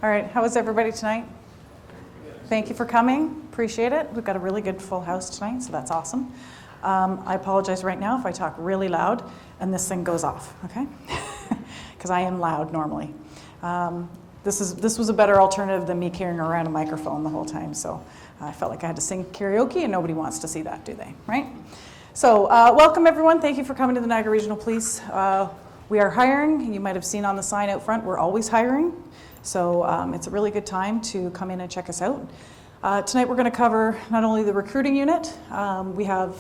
All right, how is everybody tonight? Thank you for coming. Appreciate it. We've got a really good full house tonight, so that's awesome. I apologize right now if I talk really loud and this thing goes off, okay? Because I am loud normally. This was a better alternative than me carrying around a microphone the whole time, so I felt like I had to sing karaoke, and nobody wants to see that, do they? Right? So welcome, everyone. Thank you for coming to the Niagara Regional Police. We are hiring. You might have seen on the sign out front, we're always hiring. So it's a really good time to come in and check us out. Tonight we're going to cover not only the recruiting unit, we have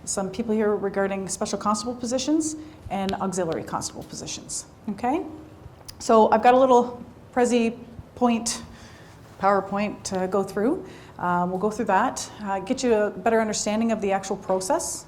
some people here regarding special constable positions and auxiliary constable positions. Okay? So I've got a little PowerPoint to go through. We'll go through that, get you a better understanding of the actual process.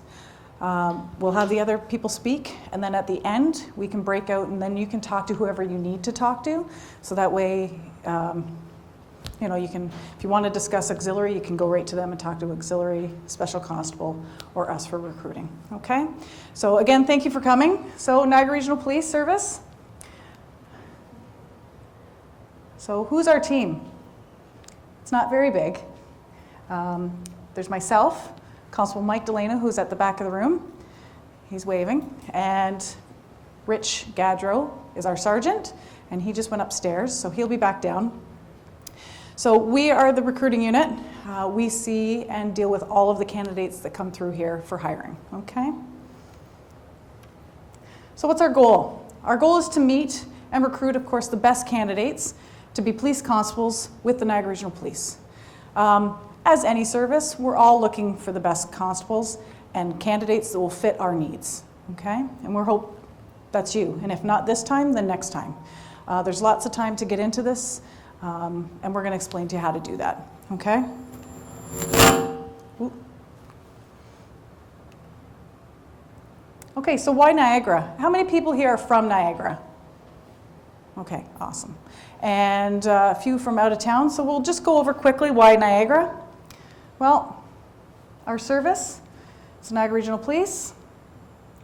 We'll have the other people speak, and then at the end we can break out, and then you can talk to whoever you need to talk to. So that way, you can, if you want to discuss auxiliary, you can go right to them and talk to auxiliary, special constable, or us for recruiting. Okay? So again, thank you for coming. So Niagara Regional Police Service. So who's our team? It's not very big. There's myself, Constable Mike Delana, who's at the back of the room. He's waving. And Rich Gadro is our sergeant, and he just went upstairs, so he'll be back down. So we are the recruiting unit. We see and deal with all of the candidates that come through here for hiring, okay? So what's our goal? Our goal is to meet and recruit, of course, the best candidates to be police constables with the Niagara Regional Police. As any service, we're all looking for the best constables and candidates that will fit our needs, okay? And we hope that's you. And if not this time, then next time. There's lots of time to get into this, and we're going to explain to you how to do that, okay? Ooh. Okay, so why Niagara? How many people here are from Niagara? Okay, awesome. And a few from out of town, so we'll just go over quickly why Niagara. Well, our service is Niagara Regional Police.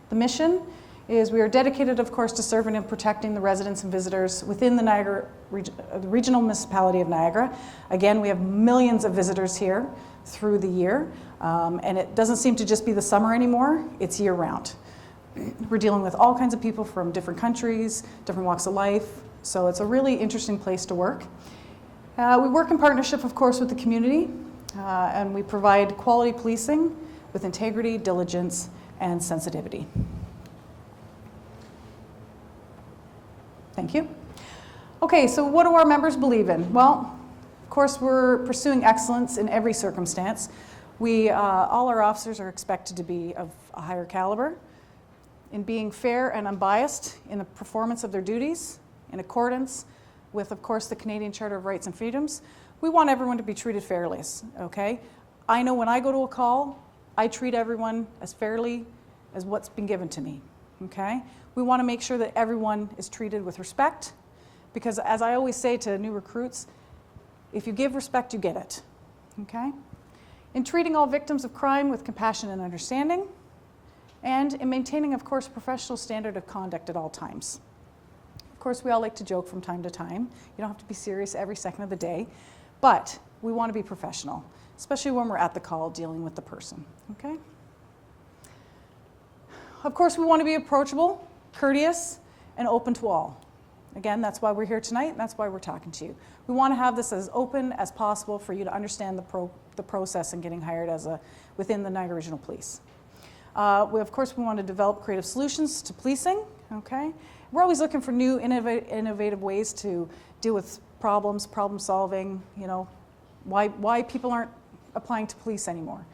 The mission is we are dedicated, of course, to serving and protecting the residents and visitors within the Niagara regional municipality of Niagara. Again, we have millions of visitors here through the year, and it doesn't seem to just be the summer anymore, it's year-round. We're dealing with all kinds of people from different countries, different walks of life, so it's a really interesting place to work. We work in partnership, of course, with the community, and we provide quality policing with integrity, diligence, and sensitivity. Thank you. Okay, so what do our members believe in? Well, of course, we're pursuing excellence in every circumstance. All our officers are expected to be of a higher caliber, in being fair and unbiased in the performance of their duties, in accordance with, of course, the Canadian Charter of Rights and Freedoms. We want everyone to be treated fairly, okay? I know when I go to a call, I treat everyone as fairly as what's been given to me, okay? We want to make sure that everyone is treated with respect, because as I always say to new recruits, if you give respect, you get it, okay? In treating all victims of crime with compassion and understanding, and in maintaining, of course, professional standard of conduct at all times. Of course, we all like to joke from time to time. You don't have to be serious every second of the day, but we want to be professional, especially when we're at the call dealing with the person, okay? Of course, we want to be approachable, courteous, and open to all. Again, that's why we're here tonight, and that's why we're talking to you. We want to have this as open as possible for you to understand the process in getting hired within the Niagara Regional Police. Of course, we want to develop creative solutions to policing, okay? We're always looking for new innovative ways to deal with problems, problem solving, why people aren't applying to police anymore.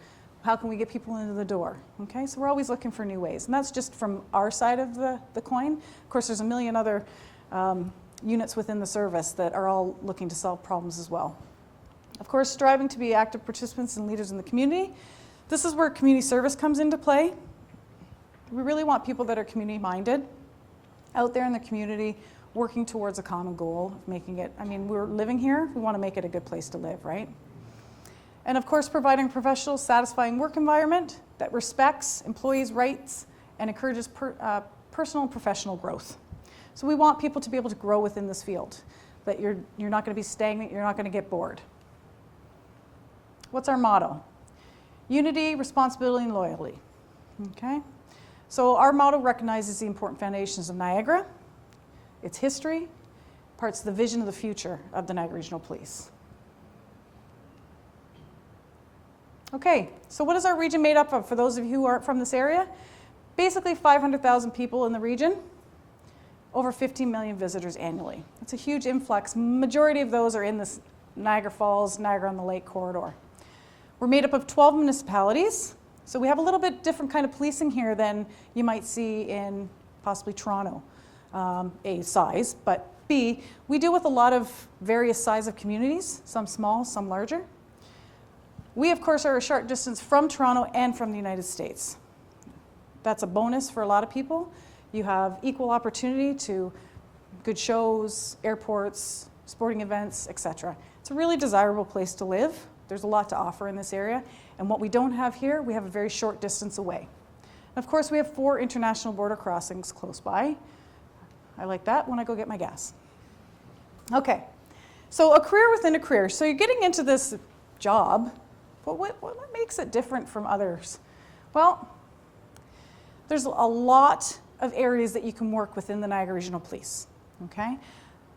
How can we get people into the door? Okay, so we're always looking for new ways. And that's just from our side of the coin. Of course, there's a million other units within the service that are all looking to solve problems as well. Of course, striving to be active participants and leaders in the community. This is where community service comes into play. We really want people that are community-minded, out there in the community, working towards a common goal of making it, we're living here, we want to make it a good place to live, right? And of course, providing a professional, satisfying work environment that respects employees' rights and encourages personal and professional growth. So we want people to be able to grow within this field. that you're not going to be stagnant, you're not going to get bored. What's our motto? Unity, responsibility, and loyalty. Okay? So our motto recognizes the important foundations of Niagara, its history, parts of the vision of the future of the Niagara Regional Police. Okay, so what is our region made up of for those of you who aren't from this area? Basically 500,000 people in the region, over 15 million visitors annually. It's a huge influx. Majority of those are in this Niagara Falls, Niagara-on-the-Lake corridor. We're made up of 12 municipalities, so we have a little bit different kind of policing here than you might see in possibly Toronto. A, size, but B, we deal with a lot of various size of communities, some small, some larger. We, of course, are a short distance from Toronto and from the United States. That's a bonus for a lot of people. You have equal opportunity to good shows, airports, sporting events, etc. It's a really desirable place to live. There's a lot to offer in this area. And what we don't have here, we have a very short distance away. And of course, we have 4 international border crossings close by. I like that when I go get my gas. Okay, so a career within a career. So you're getting into this job, but what makes it different from others? Well, there's a lot of areas that you can work within the Niagara Regional Police, okay?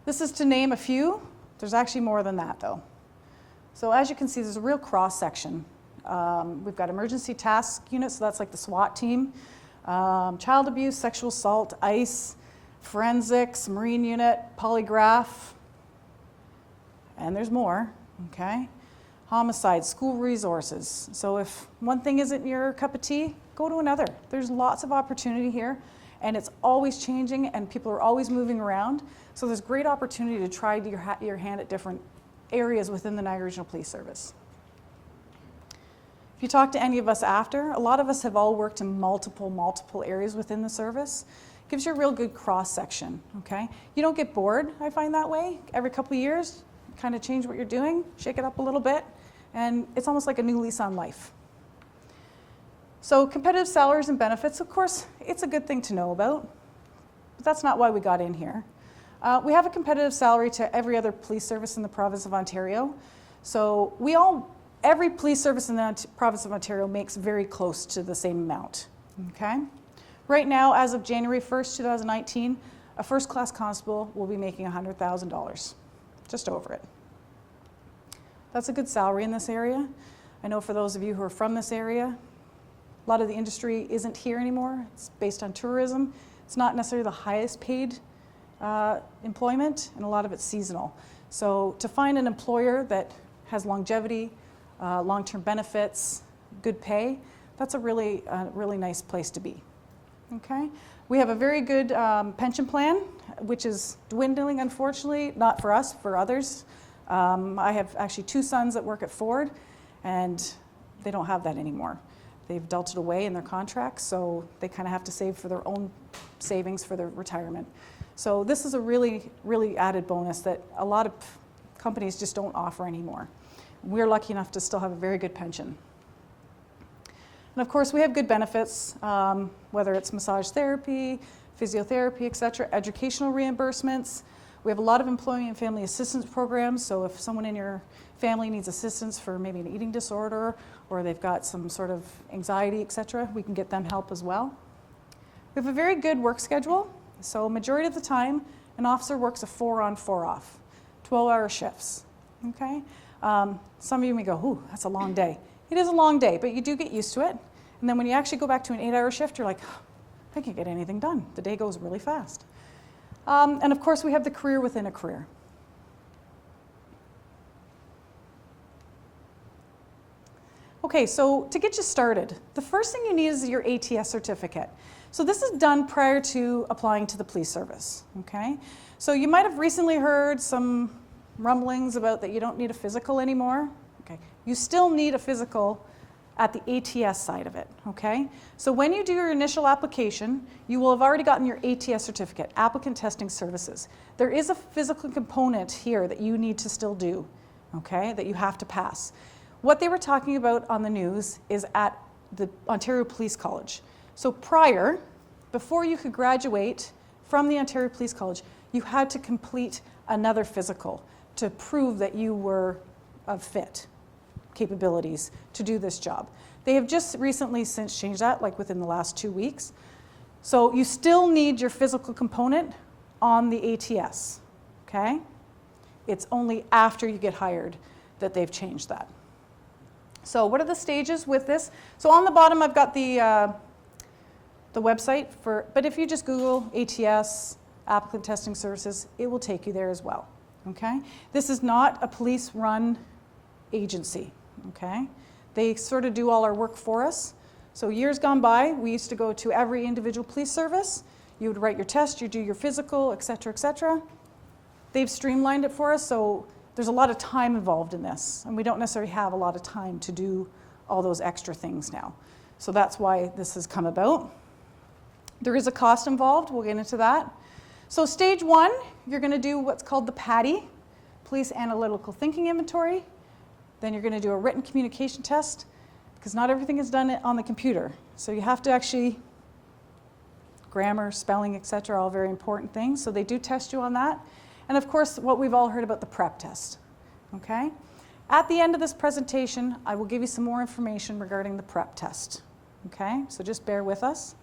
This is to name a few. There's actually more than that, though. So as you can see, there's a real cross-section. We've got emergency task units, so that's like the SWAT team, child abuse, sexual assault, ICE, forensics, marine unit, polygraph, and there's more, okay? Homicide, school resources. So if one thing isn't your cup of tea, go to another. There's lots of opportunity here, and it's always changing, and people are always moving around. So there's great opportunity to try your hand at different areas within the Niagara Regional Police Service. If you talk to any of us after, a lot of us have all worked in multiple areas within the service. Gives you a real good cross-section, okay? You don't get bored, I find that way. Every couple of years, kind of change what you're doing, shake it up a little bit, and it's almost like a new lease on life. So competitive salaries and benefits, of course, it's a good thing to know about, but that's not why we got in here. We have a competitive salary to every other police service in the province of Ontario. So every police service in the province of Ontario makes very close to the same amount, okay? Right now, as of January 1st, 2019, a first-class constable will be making $100,000, just over it. That's a good salary in this area. I know for those of you who are from this area, a lot of the industry isn't here anymore. It's based on tourism. It's not necessarily the highest paid employment, and a lot of it's seasonal. So to find an employer that has longevity, long-term benefits, good pay, that's a really nice place to be. Okay, we have a very good pension plan, which is dwindling, unfortunately, not for us, for others. I have actually 2 sons that work at Ford, and they don't have that anymore. They've dealt it away in their contracts, so they kind of have to save for their own savings for their retirement. So this is a really added bonus that a lot of companies just don't offer anymore. We're lucky enough to still have a very good pension. And of course, we have good benefits, whether it's massage therapy, physiotherapy, et cetera, educational reimbursements. We have a lot of employee and family assistance programs, so if someone in your family needs assistance for maybe an eating disorder, or they've got some sort of anxiety, et cetera, we can get them help as well. We have a very good work schedule, so majority of the time, an officer works a 4-on, 4-off, 12-hour shifts, okay? Some of you may go, ooh, that's a long day. It is a long day, but you do get used to it. And then when you actually go back to an 8-hour shift, you're like, I can't get anything done. The day goes really fast. And of course, we have the career within a career. Okay, so to get you started, the first thing you need is your ATS certificate. So this is done prior to applying to the police service, okay? So you might have recently heard some rumblings about that you don't need a physical anymore. Okay, you still need a physical at the ATS side of it, okay? So when you do your initial application, you will have already gotten your ATS certificate, Applicant Testing Services. There is a physical component here that you need to still do, okay, that you have to pass. What they were talking about on the news is at the Ontario Police College. So before you could graduate from the Ontario Police College, you had to complete another physical to prove that you were of fit capabilities to do this job. They have just recently since changed that, like within the last 2 weeks. So you still need your physical component on the ATS, okay? It's only after you get hired that they've changed that. So what are the stages with this? So on the bottom I've got the website for, but if you just Google ATS, Applicant Testing Services, it will take you there as well, okay? This is not a police-run agency, okay? They sort of do all our work for us. So years gone by, we used to go to every individual police service. You would write your test, you do your physical, et cetera, et cetera. They've streamlined it for us, so there's a lot of time involved in this, and we don't necessarily have a lot of time to do all those extra things now. So that's why this has come about. There is a cost involved, we'll get into that. So stage 1, you're gonna do what's called the PATI, Police Analytical Thinking Inventory. Then you're gonna do a written communication test, because not everything is done on the computer. So you have to actually, grammar, spelling, et cetera, all very important things. So they do test you on that. And of course, what we've all heard about the prep test, okay? At the end of this presentation, I will give you some more information regarding the prep test, okay? So just bear with us,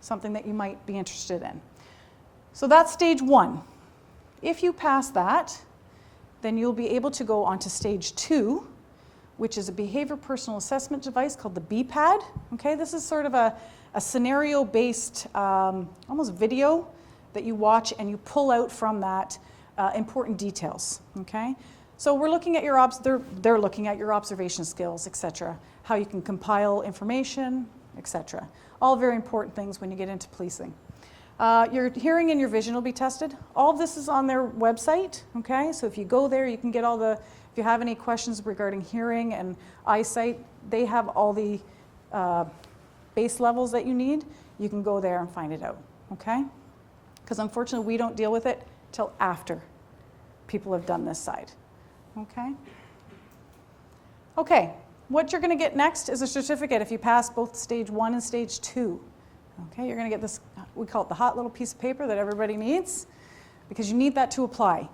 something that you might be interested in. So that's stage 1. If you pass that, then you'll be able to go on to stage 2, which is a behavior personal assessment device called the BPAD, okay? This is sort of a scenario-based, almost video that you watch and you pull out from that important details, okay? So we're looking at your they're looking at your observation skills, et cetera, how you can compile information, et cetera. All very important things when you get into policing. Your hearing and your vision will be tested. All of this is on their website, okay? So if you go there, you can get all the, if you have any questions regarding hearing and eyesight, they have all the base levels that you need. You can go there and find it out, okay? Because unfortunately, we don't deal with it till after people have done this side, okay? Okay, what you're gonna get next is a certificate if you pass both stage 1 and stage 2. Okay, you're gonna get this, we call it the hot little piece of paper that everybody needs, because you need that to apply.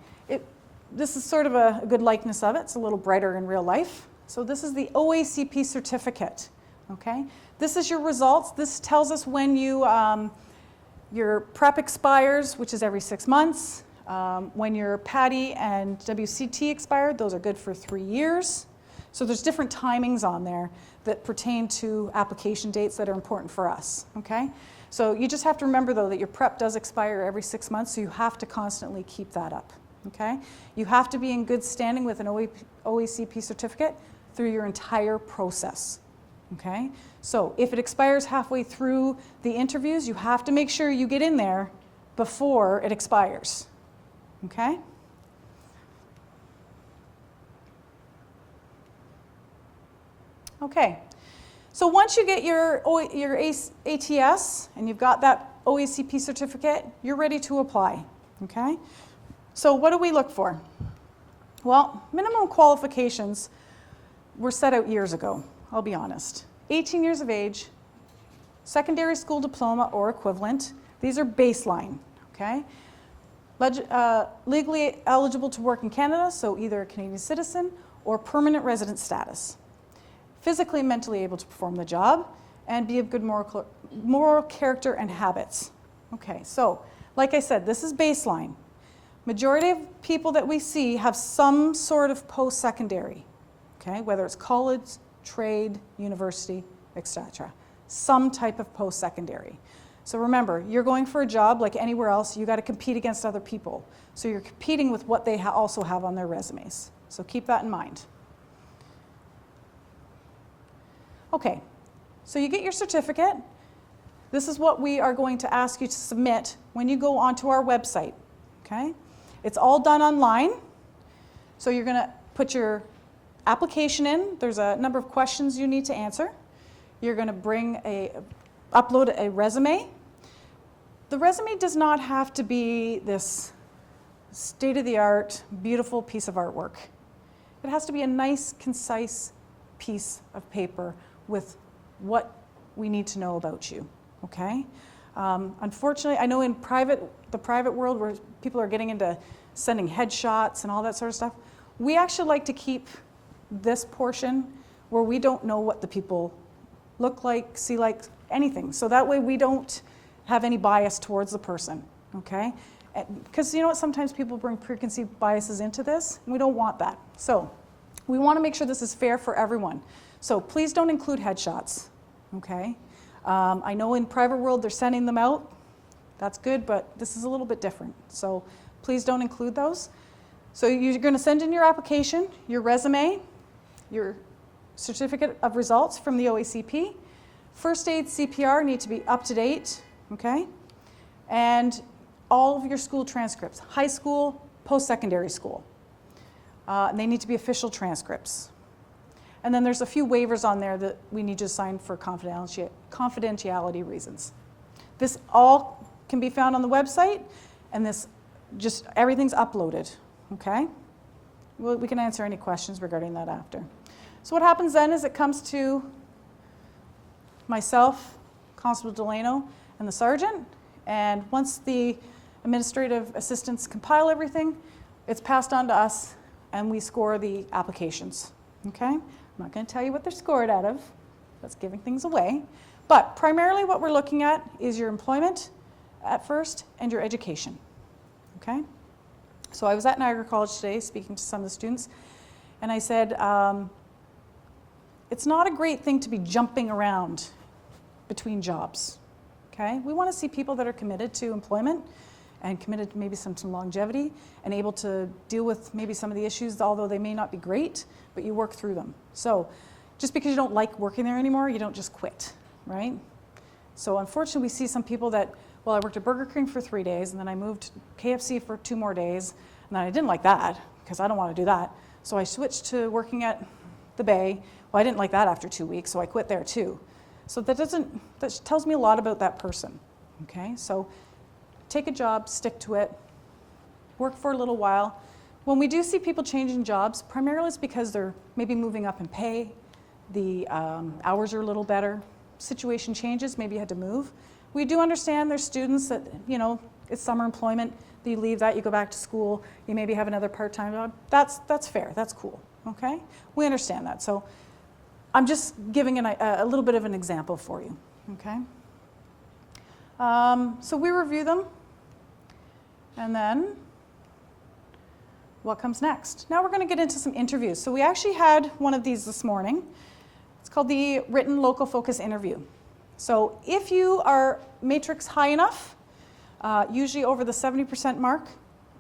This is sort of a good likeness of it. It's a little brighter in real life. So this is the OACP certificate, okay? This is your results. This tells us when your prep expires, which is every 6 months. When your PATI and WCT expired, those are good for 3 years. So there's different timings on there that pertain to application dates that are important for us, okay? So you just have to remember, though, that your prep does expire every 6 months, so you have to constantly keep that up, okay? You have to be in good standing with an OACP certificate through your entire process, okay? So if it expires halfway through the interviews, you have to make sure you get in there before it expires, okay? Okay, so once you get your ATS and you've got that OACP certificate, you're ready to apply, okay? So what do we look for? Well, minimum qualifications were set out years ago, I'll be honest. 18 years of age, secondary school diploma or equivalent. These are baseline, okay? Legally eligible to work in Canada, so either a Canadian citizen or permanent resident status. Physically and mentally able to perform the job, and be of good moral character and habits. Okay, so like I said, this is baseline. Majority of people that we see have some sort of post-secondary, okay, whether it's college, trade, university, etc. Some type of post-secondary. So remember, you're going for a job like anywhere else, you got to compete against other people. So you're competing with what they also have on their resumes. So keep that in mind. Okay, so you get your certificate. This is what we are going to ask you to submit when you go onto our website, okay? It's all done online. So you're gonna put your application in. There's a number of questions you need to answer. You're gonna upload a resume. The resume does not have to be this state-of-the-art, beautiful piece of artwork. It has to be a nice, concise piece of paper with what we need to know about you, okay? Unfortunately, I know in the private world where people are getting into sending headshots and all that sort of stuff. We actually like to keep this portion where we don't know what the people look like, see like, anything. So that way we don't have any bias towards the person, okay? Because you know what, sometimes people bring preconceived biases into this, and we don't want that. So we want to make sure this is fair for everyone. So please don't include headshots, okay? I know in private world they're sending them out. That's good, but this is a little bit different. So please don't include those. So you're going to send in your application, your resume, your certificate of results from the OACP. First aid, CPR need to be up to date, okay? And all of your school transcripts, high school, post-secondary school. And they need to be official transcripts. And then there's a few waivers on there that we need to sign for confidentiality reasons. This all can be found on the website, and this just everything's uploaded, okay? We can answer any questions regarding that after. So what happens then is it comes to myself, Constable Delano, and the sergeant, and once the administrative assistants compile everything, it's passed on to us, and we score the applications, okay? I'm not going to tell you what they're scored out of. That's giving things away. But primarily what we're looking at is your employment at first and your education, okay? So I was at Niagara College today speaking to some of the students, and I said, it's not a great thing to be jumping around between jobs, okay? We want to see people that are committed to employment and committed to maybe some longevity and able to deal with maybe some of the issues, although they may not be great, but you work through them. So just because you don't like working there anymore, you don't just quit, right? So unfortunately, we see some people that, well, I worked at Burger King for 3 days, and then I moved to KFC for 2 more days, and then I didn't like that because I don't want to do that. So I switched to working at the Bay. Well, I didn't like that after 2 weeks, so I quit there too. So that tells me a lot about that person, okay? So take a job, stick to it, work for a little while. When we do see people changing jobs, primarily it's because they're maybe moving up in pay, the hours are a little better, situation changes, maybe you had to move. We do understand there's students that, you know, it's summer employment, you leave that, you go back to school, you maybe have another part-time job. That's fair, that's cool, okay? We understand that. So I'm just giving a little bit of an example for you, okay? So we review them, and then what comes next? Now we're going to get into some interviews. So we actually had one of these this morning. It's called the written local focus interview. So if you are matrix high enough, usually over the 70% mark,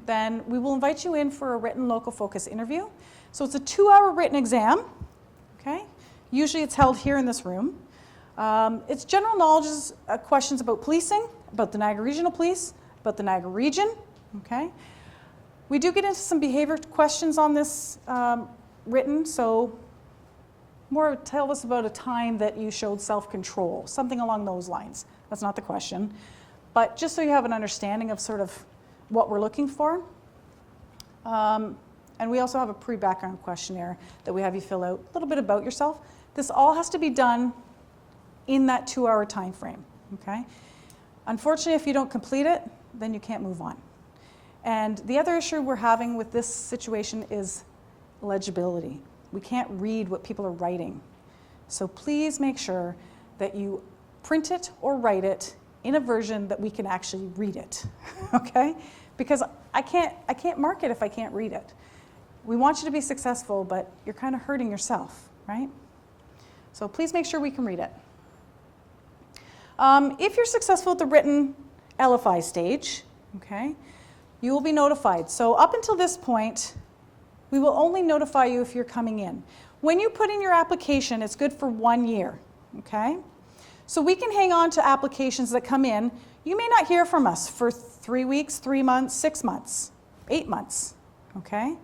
then we will invite you in for a written local focus interview. So it's a 2-hour written exam, okay? Usually it's held here in this room. It's general knowledge questions about policing, about the Niagara Regional Police, about the Niagara region, okay? We do get into some behavior questions on this written, so more tell us about a time that you showed self-control, something along those lines. That's not the question. But just so you have an understanding of sort of what we're looking for. And we also have a pre-background questionnaire that we have you fill out, a little bit about yourself. This all has to be done in that 2-hour time frame, okay? Unfortunately, if you don't complete it, then you can't move on. And the other issue we're having with this situation is legibility. We can't read what people are writing. So please make sure that you print it or write it in a version that we can actually read it, okay? Because I can't mark it if I can't read it. We want you to be successful, but you're kind of hurting yourself, right? So please make sure we can read it. If you're successful at the written LFI stage, okay, you will be notified. So up until this point, we will only notify you if you're coming in. When you put in your application, it's good for 1 year, okay? So we can hang on to applications that come in. You may not hear from us for 3 weeks, 3 months, 6 months, 8 months, okay?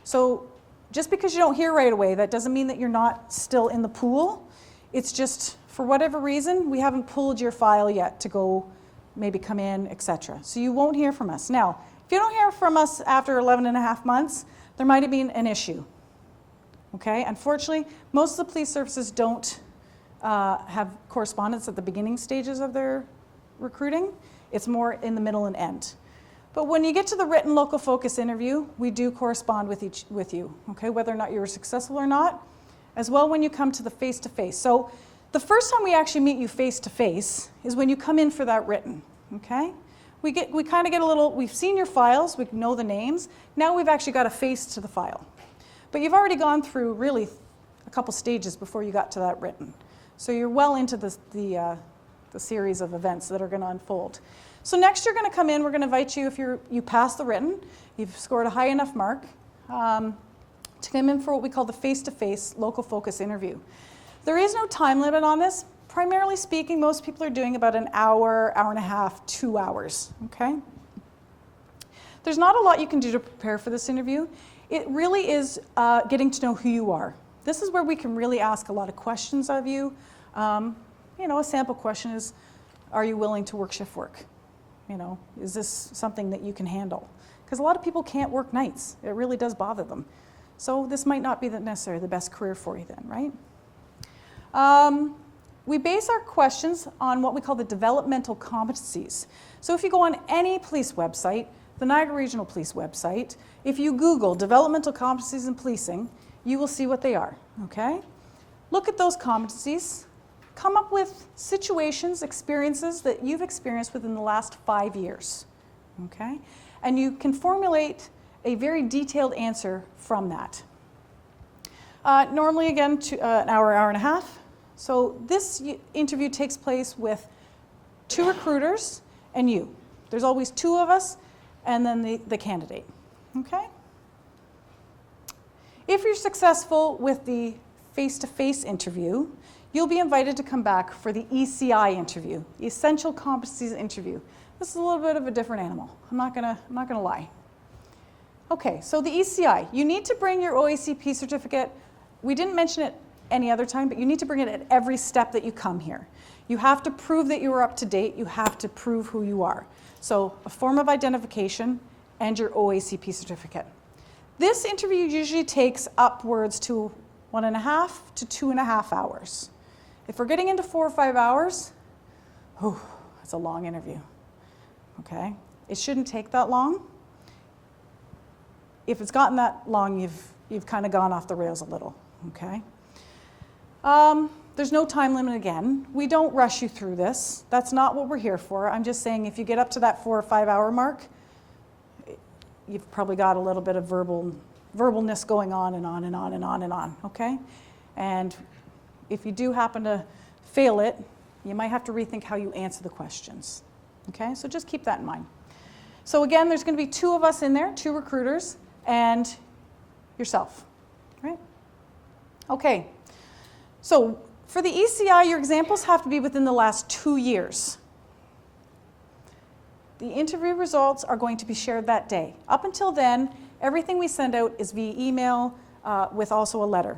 So just because you don't hear right away, that doesn't mean that you're not still in the pool. It's just, for whatever reason, we haven't pulled your file yet to go maybe come in, etc. So you won't hear from us. Now, if you don't hear from us after 11 and a half months, there might have been an issue, okay? Unfortunately, most of the police services don't have correspondence at the beginning stages of their recruiting. It's more in the middle and end. But when you get to the written local focus interview, we do correspond with you, okay, whether or not you were successful or not, as well when you come to the face-to-face. So the first time we actually meet you face-to-face is when you come in for that written, okay? We kind of get a little, we've seen your files, we know the names, now we've actually got a face to the file. But you've already gone through really a couple stages before you got to that written. So you're well into the series of events that are going to unfold. So next you're going to come in, we're going to invite you, if you pass the written, you've scored a high enough mark, to come in for what we call the face-to-face local focus interview. There is no time limit on this. Primarily speaking, most people are doing about an hour, hour and a half, 2 hours, okay? There's not a lot you can do to prepare for this interview. It really is getting to know who you are. This is where we can really ask a lot of questions of you. You know, a sample question is, are you willing to work shift work? You know, is this something that you can handle? Because a lot of people can't work nights. It really does bother them. So this might not be necessarily the best career for you then, right? We base our questions on what we call the developmental competencies. So if you go on any police website, the Niagara Regional Police website, if you Google developmental competencies in policing, you will see what they are, okay? Look at those competencies, come up with situations, experiences that you've experienced within the last 5 years, okay? And you can formulate a very detailed answer from that. Normally, again, an hour, hour and a half. So this interview takes place with 2 recruiters and you. There's always 2 of us and then the candidate, okay? If you're successful with the face-to-face interview, you'll be invited to come back for the ECI interview, the Essential Competencies interview. This is a little bit of a different animal. I'm not gonna lie. Okay, so the ECI, you need to bring your OACP certificate. We didn't mention it any other time, but you need to bring it at every step that you come here. You have to prove that you are up to date. You have to prove who you are. So a form of identification and your OACP certificate. This interview usually takes upwards to 1.5 to 2.5 hours. If we're getting into 4 or 5 hours, it's a long interview, okay? It shouldn't take that long. If it's gotten that long, you've kind of gone off the rails a little, okay? There's no time limit again. We don't rush you through this. That's not what we're here for. I'm just saying if you get up to that 4 or 5 hour mark, you've probably got a little bit of verbalness going on and on and on and on and on, okay? And if you do happen to fail it, you might have to rethink how you answer the questions, okay? So just keep that in mind. So again, there's going to be 2 of us in there, 2 recruiters, and yourself, right? Okay, so for the ECI, your examples have to be within the last 2 years. The interview results are going to be shared that day. Up until then, everything we send out is via email with also a letter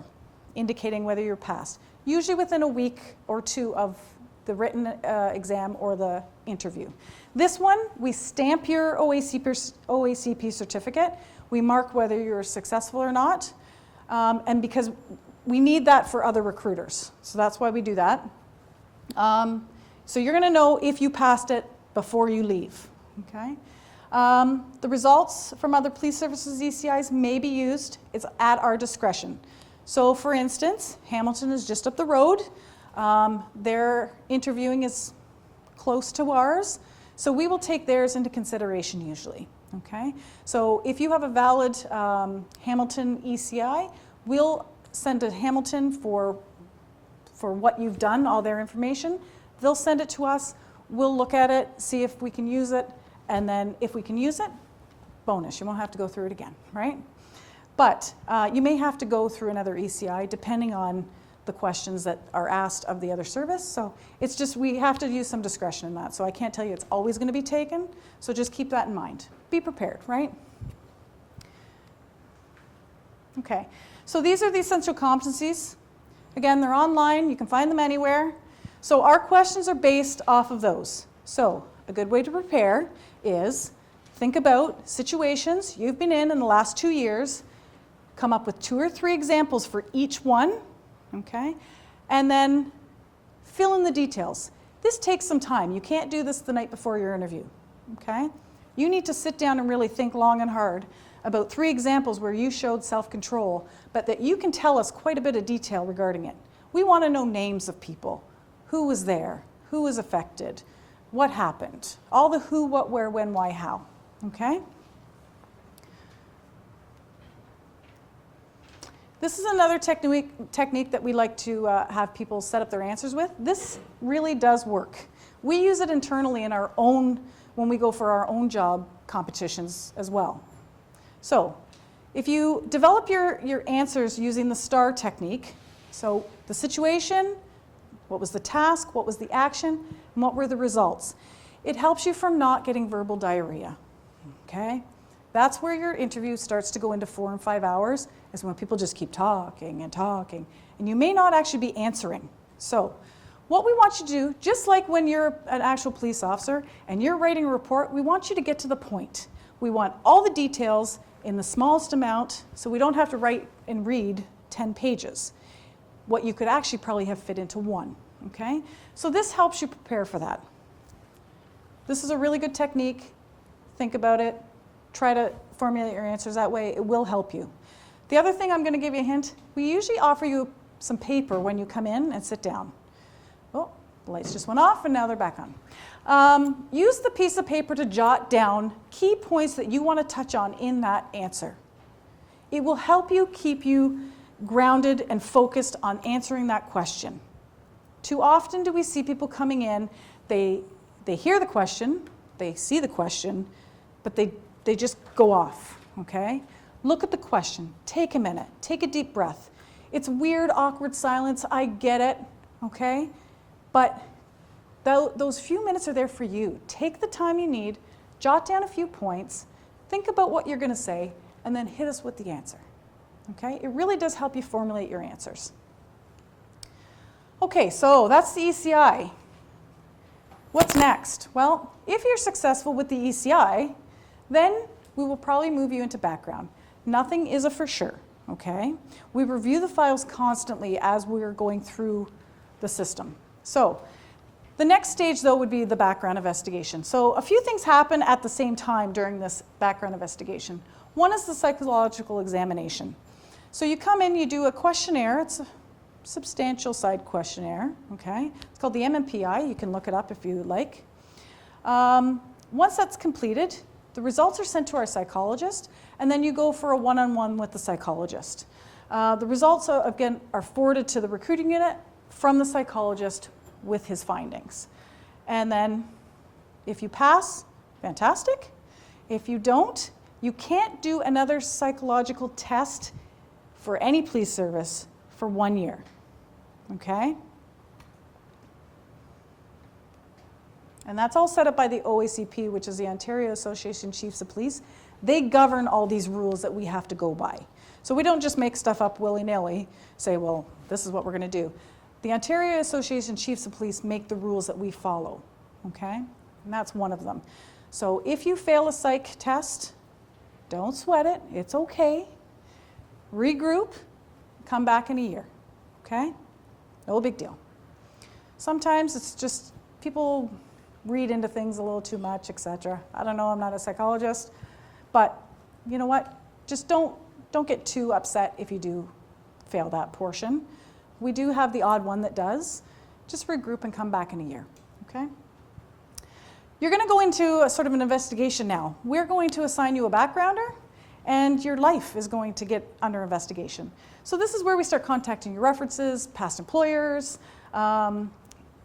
indicating whether you're passed, usually within a week or 2 of the exam or the interview. This one, we stamp your OACP certificate. We mark whether you're successful or not, and because we need that for other recruiters. So that's why we do that. So you're going to know if you passed it before you leave, okay? The results from other police services ECIs may be used. It's at our discretion. So for instance, Hamilton is just up the road. Their interviewing is close to ours. So we will take theirs into consideration usually, okay? So if you have a valid Hamilton ECI, we'll send to Hamilton for what you've done, all their information. They'll send it to us. We'll look at it, see if we can use it, and then if we can use it, bonus. You won't have to go through it again, right? But you may have to go through another ECI depending on the questions that are asked of the other service. So it's just, we have to use some discretion in that. So I can't tell you it's always going to be taken. So just keep that in mind. Be prepared, right? Okay. So these are the essential competencies. Again, they're online. You can find them anywhere. So our questions are based off of those. So a good way to prepare is think about situations you've been in the last 2 years, come up with 2 or 3 examples for each one, okay? And then fill in the details. This takes some time. You can't do this the night before your interview, okay? You need to sit down and really think long and hard about 3 examples where you showed self-control, but that you can tell us quite a bit of detail regarding it. We want to know names of people. Who was there? Who was affected? What happened? All the who, what, where, when, why, how. Okay? This is another technique that we like to have people set up their answers with. This really does work. We use it internally in our own, when we go for our own job competitions as well. So if you develop your answers using the STAR technique, so the situation, what was the task, what was the action, and what were the results, it helps you from not getting verbal diarrhea, okay? That's where your interview starts to go into 4 and 5 hours, is when people just keep talking and talking, and you may not actually be answering. So what we want you to do, just like when you're an actual police officer and you're writing a report, we want you to get to the point. We want all the details in the smallest amount, so we don't have to write and read 10 pages. What you could actually probably have fit into 1, okay? So this helps you prepare for that. This is a really good technique. Think about it. Try to formulate your answers that way. It will help you. The other thing, I'm going to give you a hint. We usually offer you some paper when you come in and sit down. Oh, the lights just went off and now they're back on. Use the piece of paper to jot down key points that you want to touch on in that answer. It will help you keep you grounded and focused on answering that question. Too often do we see people coming in, they hear the question, they see the question, but they just go off, okay? Look at the question, take a minute, take a deep breath. It's weird, awkward silence, I get it, okay? But those few minutes are there for you. Take the time you need, jot down a few points, think about what you're going to say, and then hit us with the answer. Okay? It really does help you formulate your answers. Okay, so that's the ECI. What's next? Well, if you're successful with the ECI, then we will probably move you into background. Nothing is a for sure, okay? We review the files constantly as we're going through the system. So the next stage, though, would be the background investigation. So a few things happen at the same time during this background investigation. One is the psychological examination. So you come in, you do a questionnaire. It's a substantial side questionnaire, okay? It's called the MMPI. You can look it up if you like. Once that's completed, the results are sent to our psychologist, and then you go for a one-on-one with the psychologist. The results, again, are forwarded to the recruiting unit from the psychologist with his findings. And then if you pass, fantastic. If you don't, you can't do another psychological test for any police service for 1 year, okay? And that's all set up by the OACP, which is the Ontario Association of Chiefs of Police. They govern all these rules that we have to go by. So we don't just make stuff up willy-nilly, say, well, this is what we're going to do. The Ontario Association of Chiefs of Police make the rules that we follow, okay? And that's one of them. So if you fail a psych test, don't sweat it, it's okay. Regroup, come back in a year, okay? No big deal. Sometimes it's just people read into things a little too much, etc. I don't know, I'm not a psychologist, but you know what? Just don't get too upset if you do fail that portion. We do have the odd one that does. Just regroup and come back in a year, okay? You're going to go into a sort of an investigation now. We're going to assign you a backgrounder, and your life is going to get under investigation. So this is where we start contacting your references, past employers.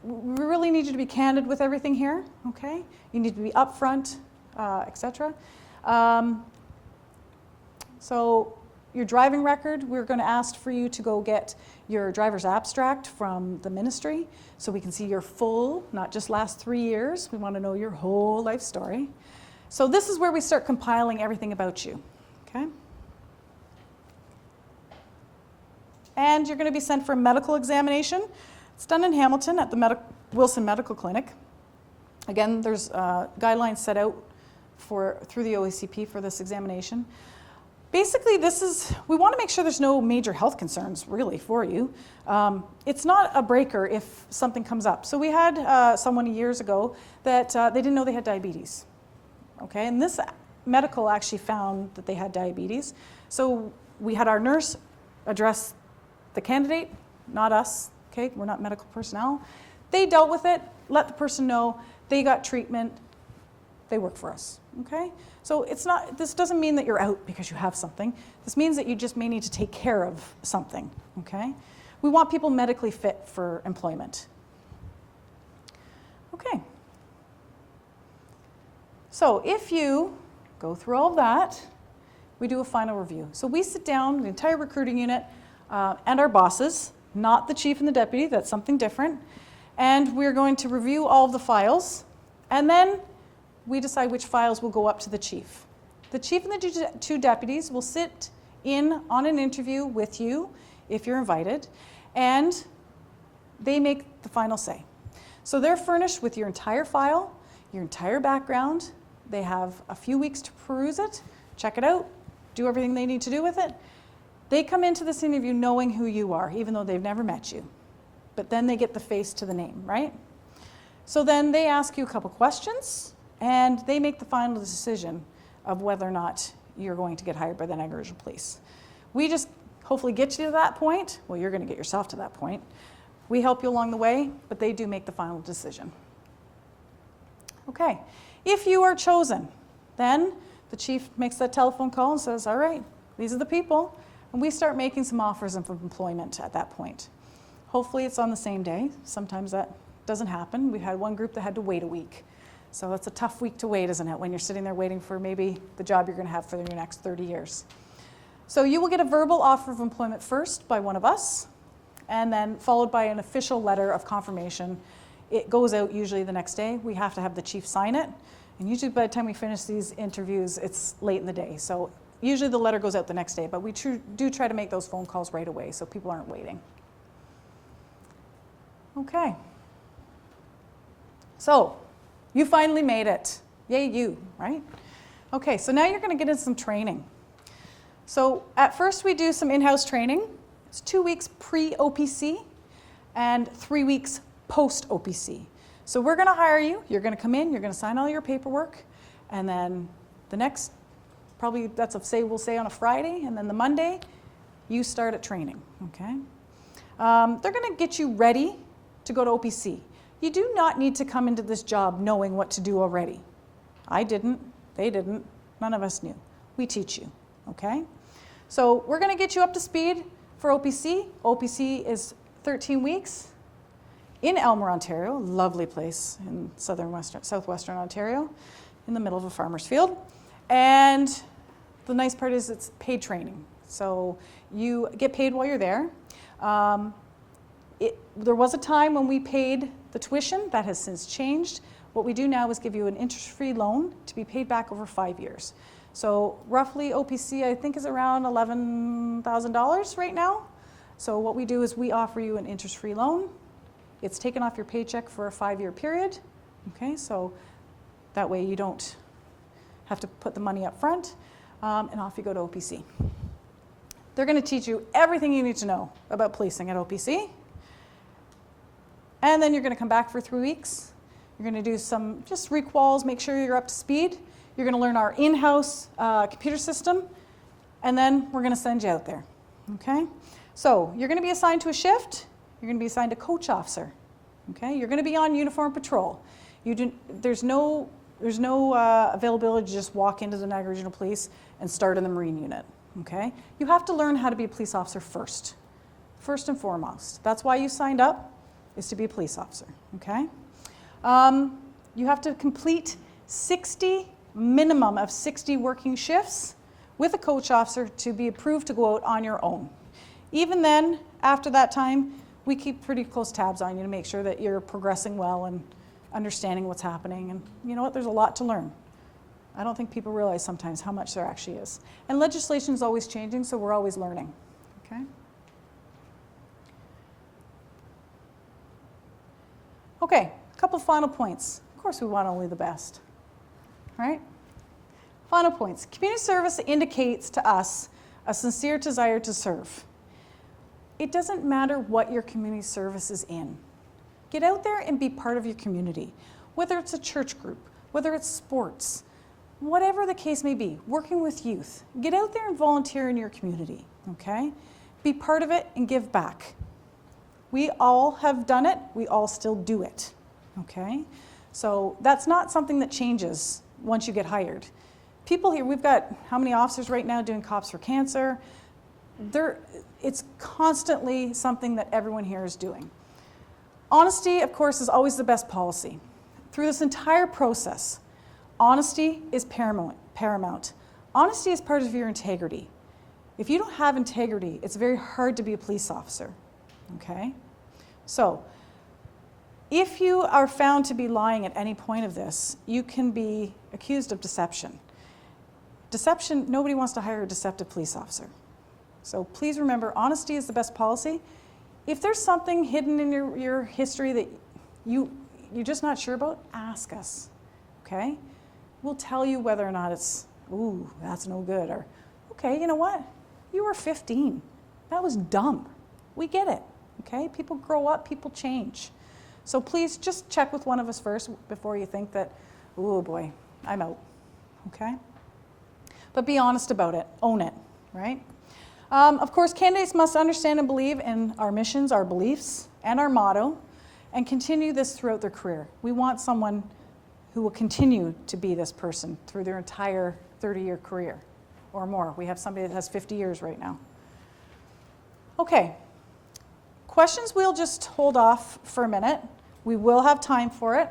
We really need you to be candid with everything here, okay? You need to be upfront, etc. So your driving record, we're going to ask for you to go get your driver's abstract from the ministry so we can see your full, not just last 3 years. We want to know your whole life story. So this is where we start compiling everything about you, okay? And you're going to be sent for a medical examination. It's done in Hamilton at the Wilson Medical Clinic. Again, there's guidelines set out through the OACP for this examination. Basically, we want to make sure there's no major health concerns, really, for you. It's not a breaker if something comes up. So we had someone years ago that they didn't know they had diabetes. okay? And this medical actually found that they had diabetes. So we had our nurse address the candidate, not us, okay? We're not medical personnel. They dealt with it, let the person know, they got treatment, they work for us, okay? So this doesn't mean that you're out because you have something. This means that you just may need to take care of something, okay? We want people medically fit for employment. Okay. So if you go through all of that, we do a final review. So we sit down, the entire recruiting unit, and our bosses, not the chief and the deputy, that's something different, and we're going to review all of the files, and then we decide which files will go up to the chief. The chief and the two deputies will sit in on an interview with you, if you're invited, and they make the final say. So they're furnished with your entire file, your entire background. They have a few weeks to peruse it, check it out, do everything they need to do with it. They come into this interview knowing who you are, even though they've never met you. But then they get the face to the name, right? So then they ask you a couple questions, and they make the final decision of whether or not you're going to get hired by the Niagara Police. We just hopefully get you to that point. Well, you're going to get yourself to that point. We help you along the way, but they do make the final decision. Okay, if you are chosen, then the chief makes that telephone call and says, all right, these are the people, and we start making some offers of employment at that point. Hopefully it's on the same day. Sometimes that doesn't happen. We had one group that had to wait a week. So that's a tough week to wait, isn't it, when you're sitting there waiting for maybe the job you're going to have for your next 30 years. So you will get a verbal offer of employment first by one of us, and then followed by an official letter of confirmation. It goes out usually the next day. We have to have the chief sign it, and usually by the time we finish these interviews, it's late in the day. So usually the letter goes out the next day, but we do try to make those phone calls right away so people aren't waiting. Okay. So you finally made it. Yay, you, right? Okay, so now you're going to get into some training. So at first we do some in-house training. It's 2 weeks pre-OPC and 3 weeks post-OPC. So we're going to hire you. You're going to come in. You're going to sign all your paperwork. And then the next, probably we'll say on a Friday, and then the Monday, you start at training, okay? They're going to get you ready to go to OPC. You do not need to come into this job knowing what to do already. I didn't. They didn't. None of us knew. We teach you, okay? So we're going to get you up to speed for OPC. OPC is 13 weeks in Elmer, Ontario, lovely place in southwestern Ontario, in the middle of a farmer's field. And the nice part is it's paid training. So you get paid while you're there. There was a time when we paid the tuition. That has since changed. What we do now is give you an interest-free loan to be paid back over 5 years. So roughly OPC, I think, is around $11,000 right now. So what we do is we offer you an interest-free loan. It's taken off your paycheck for a 5-year period. Okay, so that way you don't have to put the money up front, and off you go to OPC. They're going to teach you everything you need to know about policing at OPC. And then you're going to come back for 3 weeks. You're going to do some just requals, make sure you're up to speed. You're going to learn our in-house computer system, and then we're going to send you out there, okay? So you're going to be assigned to a shift. You're going to be assigned a coach officer, okay? You're going to be on uniform patrol. There's no availability to just walk into the Niagara Regional Police and start in the Marine unit, okay? You have to learn how to be a police officer first and foremost. That's why you signed up, is to be a police officer, okay? You have to complete minimum of 60 working shifts with a coach officer to be approved to go out on your own. Even then, after that time, we keep pretty close tabs on you to make sure that you're progressing well and understanding what's happening. And you know what, there's a lot to learn. I don't think people realize sometimes how much there actually is. And legislation is always changing, so we're always learning, okay? Okay, a couple final points. Of course, we want only the best, right? Final points. Community service indicates to us a sincere desire to serve. It doesn't matter what your community service is in. Get out there and be part of your community, whether it's a church group, whether it's sports, whatever the case may be, working with youth. Get out there and volunteer in your community, okay? Be part of it and give back. We all have done it, we all still do it, okay? So that's not something that changes once you get hired. People here, we've got how many officers right now doing Cops for Cancer? It's constantly something that everyone here is doing. Honesty, of course, is always the best policy. Through this entire process, honesty is paramount. Honesty is part of your integrity. If you don't have integrity, it's very hard to be a police officer, okay? So, if you are found to be lying at any point of this, you can be accused of deception. Deception, nobody wants to hire a deceptive police officer. So please remember, honesty is the best policy. If there's something hidden in your history that you're just not sure about, ask us, okay? We'll tell you whether or not it's, ooh, that's no good, or, okay, you know what? You were 15. That was dumb. We get it, okay? People grow up, people change. So please just check with one of us first before you think that, oh boy, I'm out, okay? But be honest about it, own it, right? Of course, candidates must understand and believe in our missions, our beliefs, and our motto, and continue this throughout their career. We want someone who will continue to be this person through their entire 30-year career or more. We have somebody that has 50 years right now. Okay, questions we'll just hold off for a minute. We will have time for it.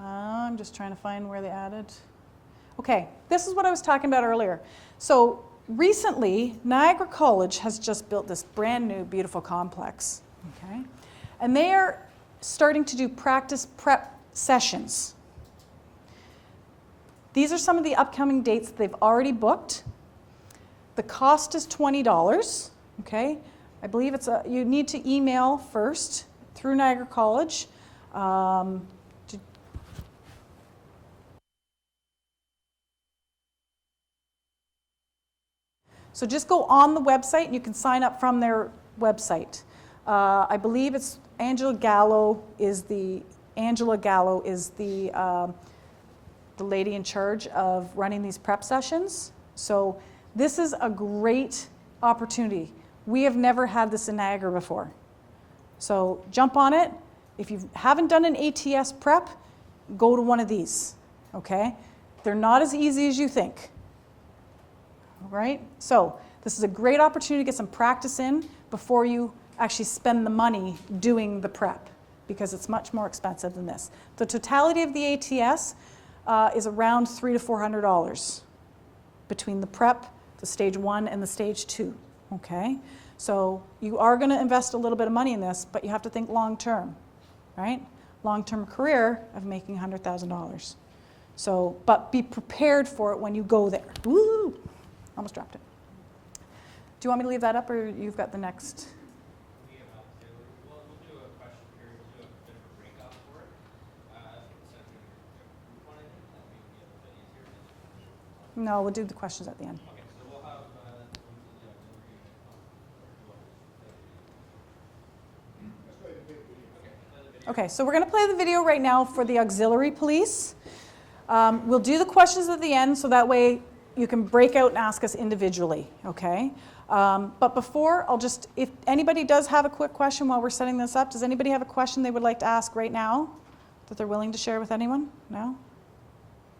I'm just trying to find where they added. Okay, this is what I was talking about earlier. So recently, Niagara College has just built this brand new, beautiful complex, okay? And they are starting to do practice prep sessions. These are some of the upcoming dates that they've already booked. The cost is $20, okay? I believe you need to email first through Niagara College. So just go on the website and you can sign up from their website. I believe it's Angela Gallo is the lady in charge of running these prep sessions. So this is a great opportunity. We have never had this in Niagara before. So jump on it. If you haven't done an ATS prep, go to one of these, okay? They're not as easy as you think. All right, so this is a great opportunity to get some practice in before you actually spend the money doing the prep, because it's much more expensive than this. The totality of the ATS is around $300 to $400 between the prep, the stage 1 and the stage 2, okay? So you are gonna invest a little bit of money in this, but you have to think long-term, right? Long-term career of making $100,000. So, but be prepared for it when you go there. Woo! Almost dropped it. Do you want me to leave that up, or you've got the next? We have we'll do a question period. We'll do a bit of a breakout for it. I think it's going to be a group one, I think. That may be a little bit easier. No, we'll do the questions at the end. Okay, so we'll have Okay, so we're going to play the video right now for the auxiliary police. We'll do the questions at the end, so that way you can break out and ask us individually, okay? But before, if anybody does have a quick question while we're setting this up, does anybody have a question they would like to ask right now that they're willing to share with anyone? No?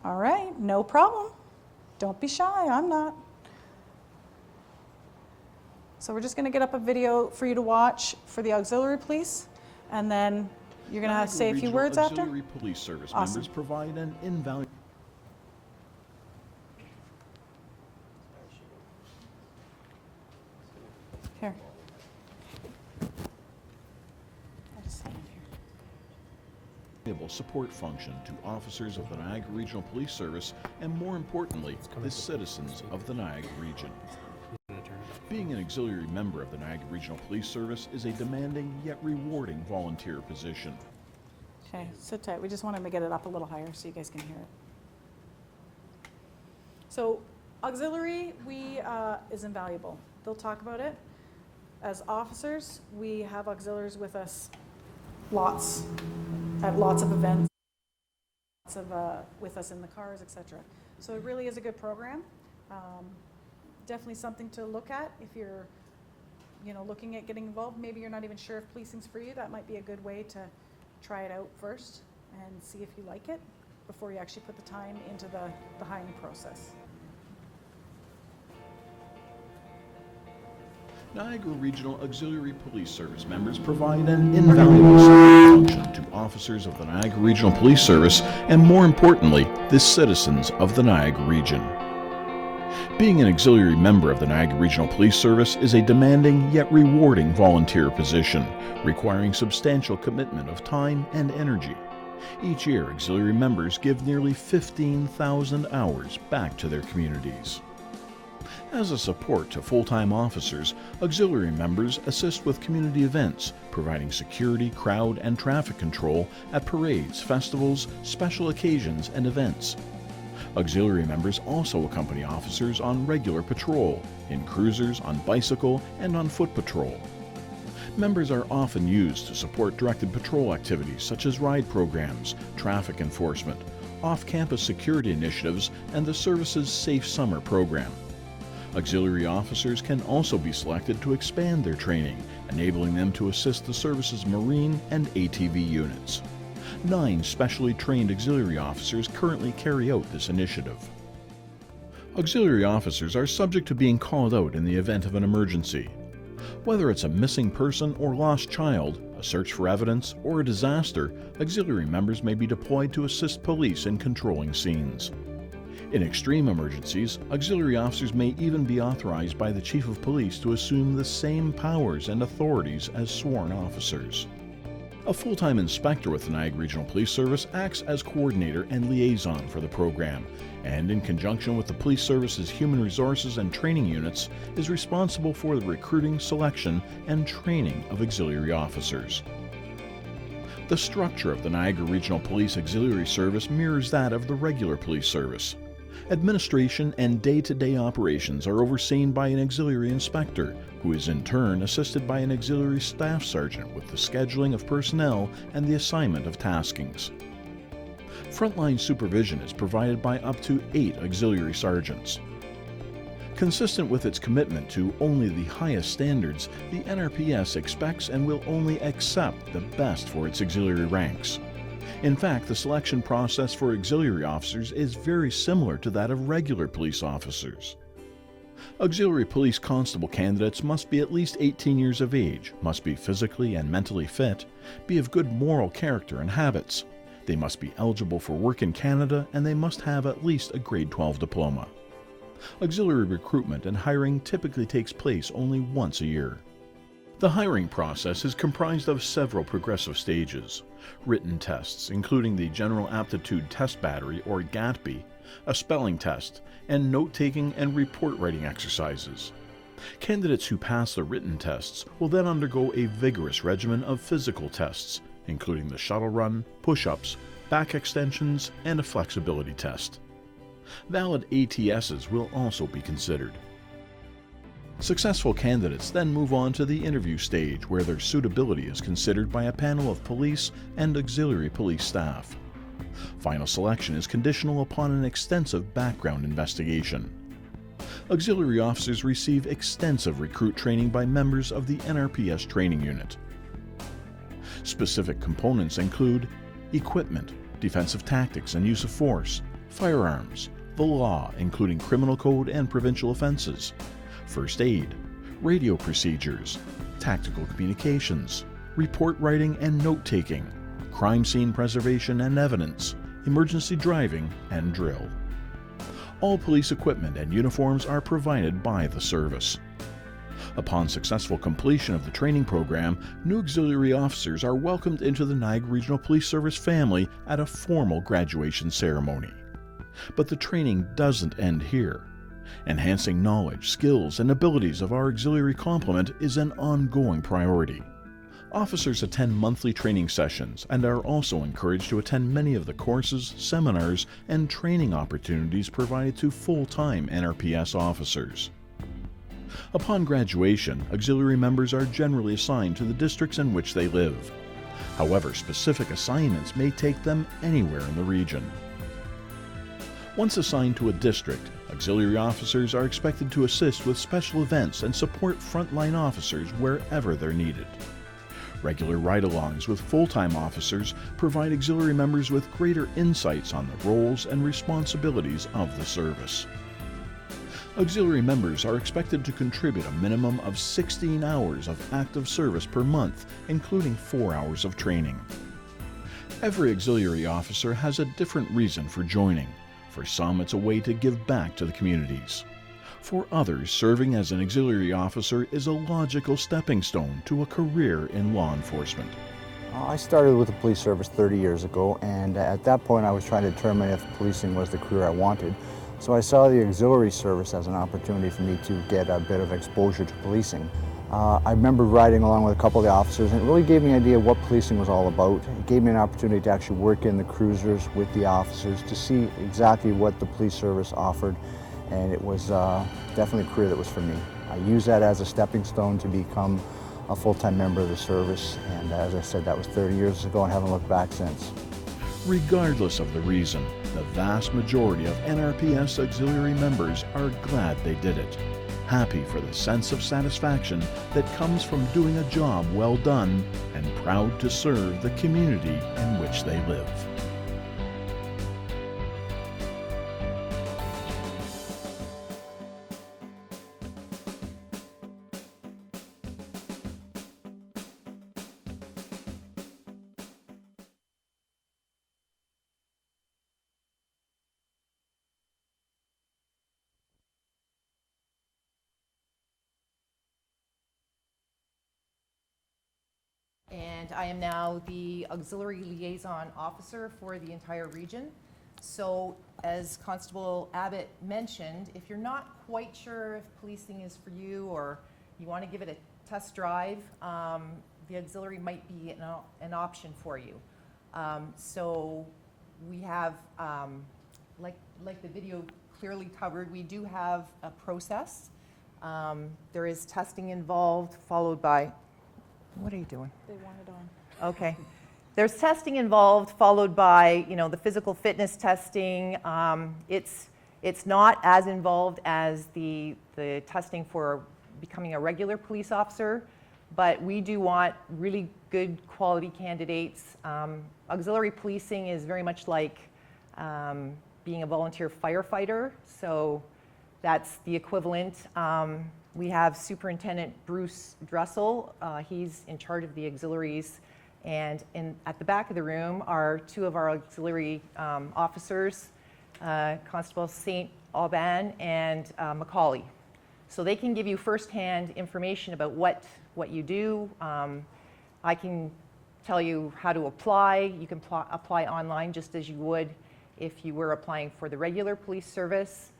All right, no problem. Don't be shy, I'm not. So we're just going to get up a video for you to watch for the auxiliary police, and then you're going to have to say a few words after? Auxiliary Police Service Awesome. members provide an invaluable... Here. support function to officers of the Niagara Regional Police Service and, more importantly, the citizens of the Niagara region. Being an auxiliary member of the Niagara Regional Police Service is a demanding yet rewarding volunteer position. Okay, sit tight. We just wanted to get it up a little higher so you guys can hear it. So auxiliary is invaluable. They'll talk about it. As officers, we have auxiliaries with us at lots of events. lots of with us in the cars, etc. So it really is a good program. Definitely something to look at if you're, looking at getting involved. Maybe you're not even sure if policing's for you. That might be a good way to try it out first and see if you like it before you actually put the time into the hiring process. Niagara Regional Auxiliary Police Service members provide an invaluable support function to officers of the Niagara Regional Police Service and, more importantly, the citizens of the Niagara region. Being an auxiliary member of the Niagara Regional Police Service is a demanding yet rewarding volunteer position, requiring substantial commitment of time and energy. Each year, auxiliary members give nearly 15,000 hours back to their communities. As a support to full-time officers, auxiliary members assist with community events, providing security, crowd, and traffic control at parades, festivals, special occasions, and events. Auxiliary members also accompany officers on regular patrol, in cruisers, on bicycle, and on foot patrol. Members are often used to support directed patrol activities such as ride programs, traffic enforcement, off-campus security initiatives, and the service's Safe Summer program. Auxiliary officers can also be selected to expand their training, enabling them to assist the service's Marine and ATV units. 9 specially trained auxiliary officers currently carry out this initiative. Auxiliary officers are subject to being called out in the event of an emergency. Whether it's a missing person or lost child, a search for evidence, or a disaster, auxiliary members may be deployed to assist police in controlling scenes. In extreme emergencies, auxiliary officers may even be authorized by the Chief of Police to assume the same powers and authorities as sworn officers. A full-time inspector with the Niagara Regional Police Service acts as coordinator and liaison for the program, and in conjunction with the Police Service's Human Resources and Training units, is responsible for the recruiting, selection, and training of auxiliary officers. The structure of the Niagara Regional Police Auxiliary Service mirrors that of the regular police service. Administration and day-to-day operations are overseen by an auxiliary inspector, who is in turn assisted by an auxiliary staff sergeant with the scheduling of personnel and the assignment of taskings. Frontline supervision is provided by up to 8 auxiliary sergeants. Consistent with its commitment to only the highest standards, the NRPS expects and will only accept the best for its auxiliary ranks. In fact, the selection process for auxiliary officers is very similar to that of regular police officers. Auxiliary police constable candidates must be at least 18 years of age, must be physically and mentally fit, be of good moral character and habits. They must be eligible for work in Canada, and they must have at least a grade 12 diploma. Auxiliary recruitment and hiring typically takes place only once a year. The hiring process is comprised of several progressive stages. Written tests, including the General Aptitude Test Battery, or GATB, a spelling test, and note-taking and report-writing exercises. Candidates who pass the written tests will then undergo a vigorous regimen of physical tests, including the shuttle run, push-ups, back extensions, and a flexibility test. Valid ATSs will also be considered. Successful candidates then move on to the interview stage, where their suitability is considered by a panel of police and auxiliary police staff. Final selection is conditional upon an extensive background investigation. Auxiliary officers receive extensive recruit training by members of the NRPS training unit. Specific components include equipment, defensive tactics and use of force, firearms, the law including criminal code and provincial offenses, first aid, radio procedures, tactical communications, report writing and note-taking, crime scene preservation and evidence, emergency driving, and drill. All police equipment and uniforms are provided by the service. Upon successful completion of the training program, new auxiliary officers are welcomed into the Niagara Regional Police Service family at a formal graduation ceremony. But the training doesn't end here. Enhancing knowledge, skills, and abilities of our auxiliary complement is an ongoing priority. Officers attend monthly training sessions and are also encouraged to attend many of the courses, seminars, and training opportunities provided to full-time NRPS officers. Upon graduation, auxiliary members are generally assigned to the districts in which they live. However, specific assignments may take them anywhere in the region. Once assigned to a district, auxiliary officers are expected to assist with special events and support frontline officers wherever they're needed. Regular ride-alongs with full-time officers provide auxiliary members with greater insights on the roles and responsibilities of the service. Auxiliary members are expected to contribute a minimum of 16 hours of active service per month, including 4 hours of training. Every auxiliary officer has a different reason for joining. For some, it's a way to give back to the communities. For others, serving as an auxiliary officer is a logical stepping stone to a career in law enforcement. I started with the police service 30 years ago, and at that point I was trying to determine if policing was the career I wanted. So I saw the auxiliary service as an opportunity for me to get a bit of exposure to policing. I remember riding along with a couple of the officers, and it really gave me an idea of what policing was all about. It gave me an opportunity to actually work in the cruisers with the officers to see exactly what the police service offered, and it was definitely a career that was for me. I used that as a stepping stone to become a full-time member of the service, and as I said, that was 30 years ago and haven't looked back since. Regardless of the reason, the vast majority of NRPS auxiliary members are glad they did it, happy for the sense of satisfaction that comes from doing a job well done, and proud to serve the community in which they live. And I am now the auxiliary liaison officer for the entire region. So as Constable Abbott mentioned, if you're not quite sure if policing is for you or you want to give it a test drive, the auxiliary might be an option for you. So we have, like the video clearly covered, we do have a process. There is testing involved, followed by, what are you doing? They want it on. Okay. There's testing involved, followed by, the physical fitness testing. It's not as involved as the testing for becoming a regular police officer, but we do want really good quality candidates. Auxiliary policing is very much like being a volunteer firefighter, so that's the equivalent. We have Superintendent Bruce Dressel. He's in charge of the auxiliaries. And at the back of the room are two of our auxiliary officers, Constable St. Auban and Macaulay. So they can give you firsthand information about what you do. I can tell you how to apply. You can apply online just as you would if you were applying for the regular police service.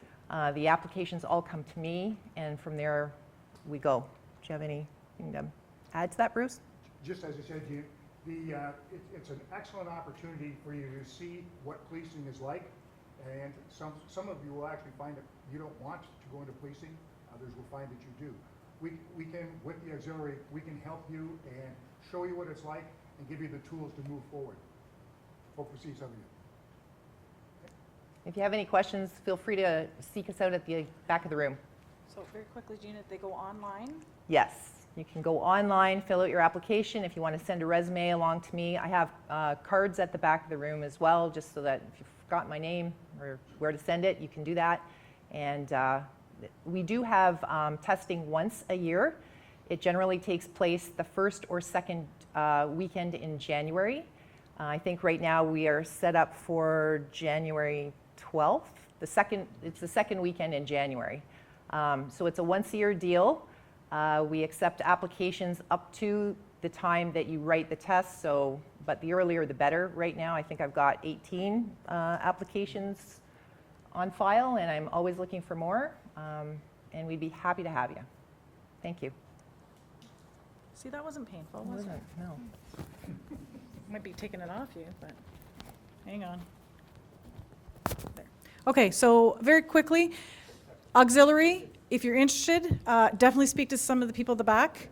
The applications all come to me, and from there we go. Do you have anything to add to that, Bruce? Just as I said, it's an excellent opportunity for you to see what policing is like, and some of you will actually find that you don't want to go into policing. Others will find that you do. We can, with the auxiliary, we can help you and show you what it's like and give you the tools to move forward. Hope to see some of you. If you have any questions, feel free to seek us out at the back of the room. So very quickly, Gina, they go online? Yes, you can go online, fill out your application. If you want to send a resume along to me, I have cards at the back of the room as well, just so that if you've forgotten my name or where to send it, you can do that. And we do have testing once a year. It generally takes place the first or second weekend in January. I think right now we are set up for January 12th. It's the second weekend in January. So it's a once-a-year deal. We accept applications up to the time that you write the test, but the earlier the better. Right now I think I've got 18 applications on file, and I'm always looking for more, and we'd be happy to have you. Thank you. See, that wasn't painful, was it? No. Might be taking it off you, but hang on. There. Okay, so very quickly, auxiliary, if you're interested, definitely speak to some of the people at the back.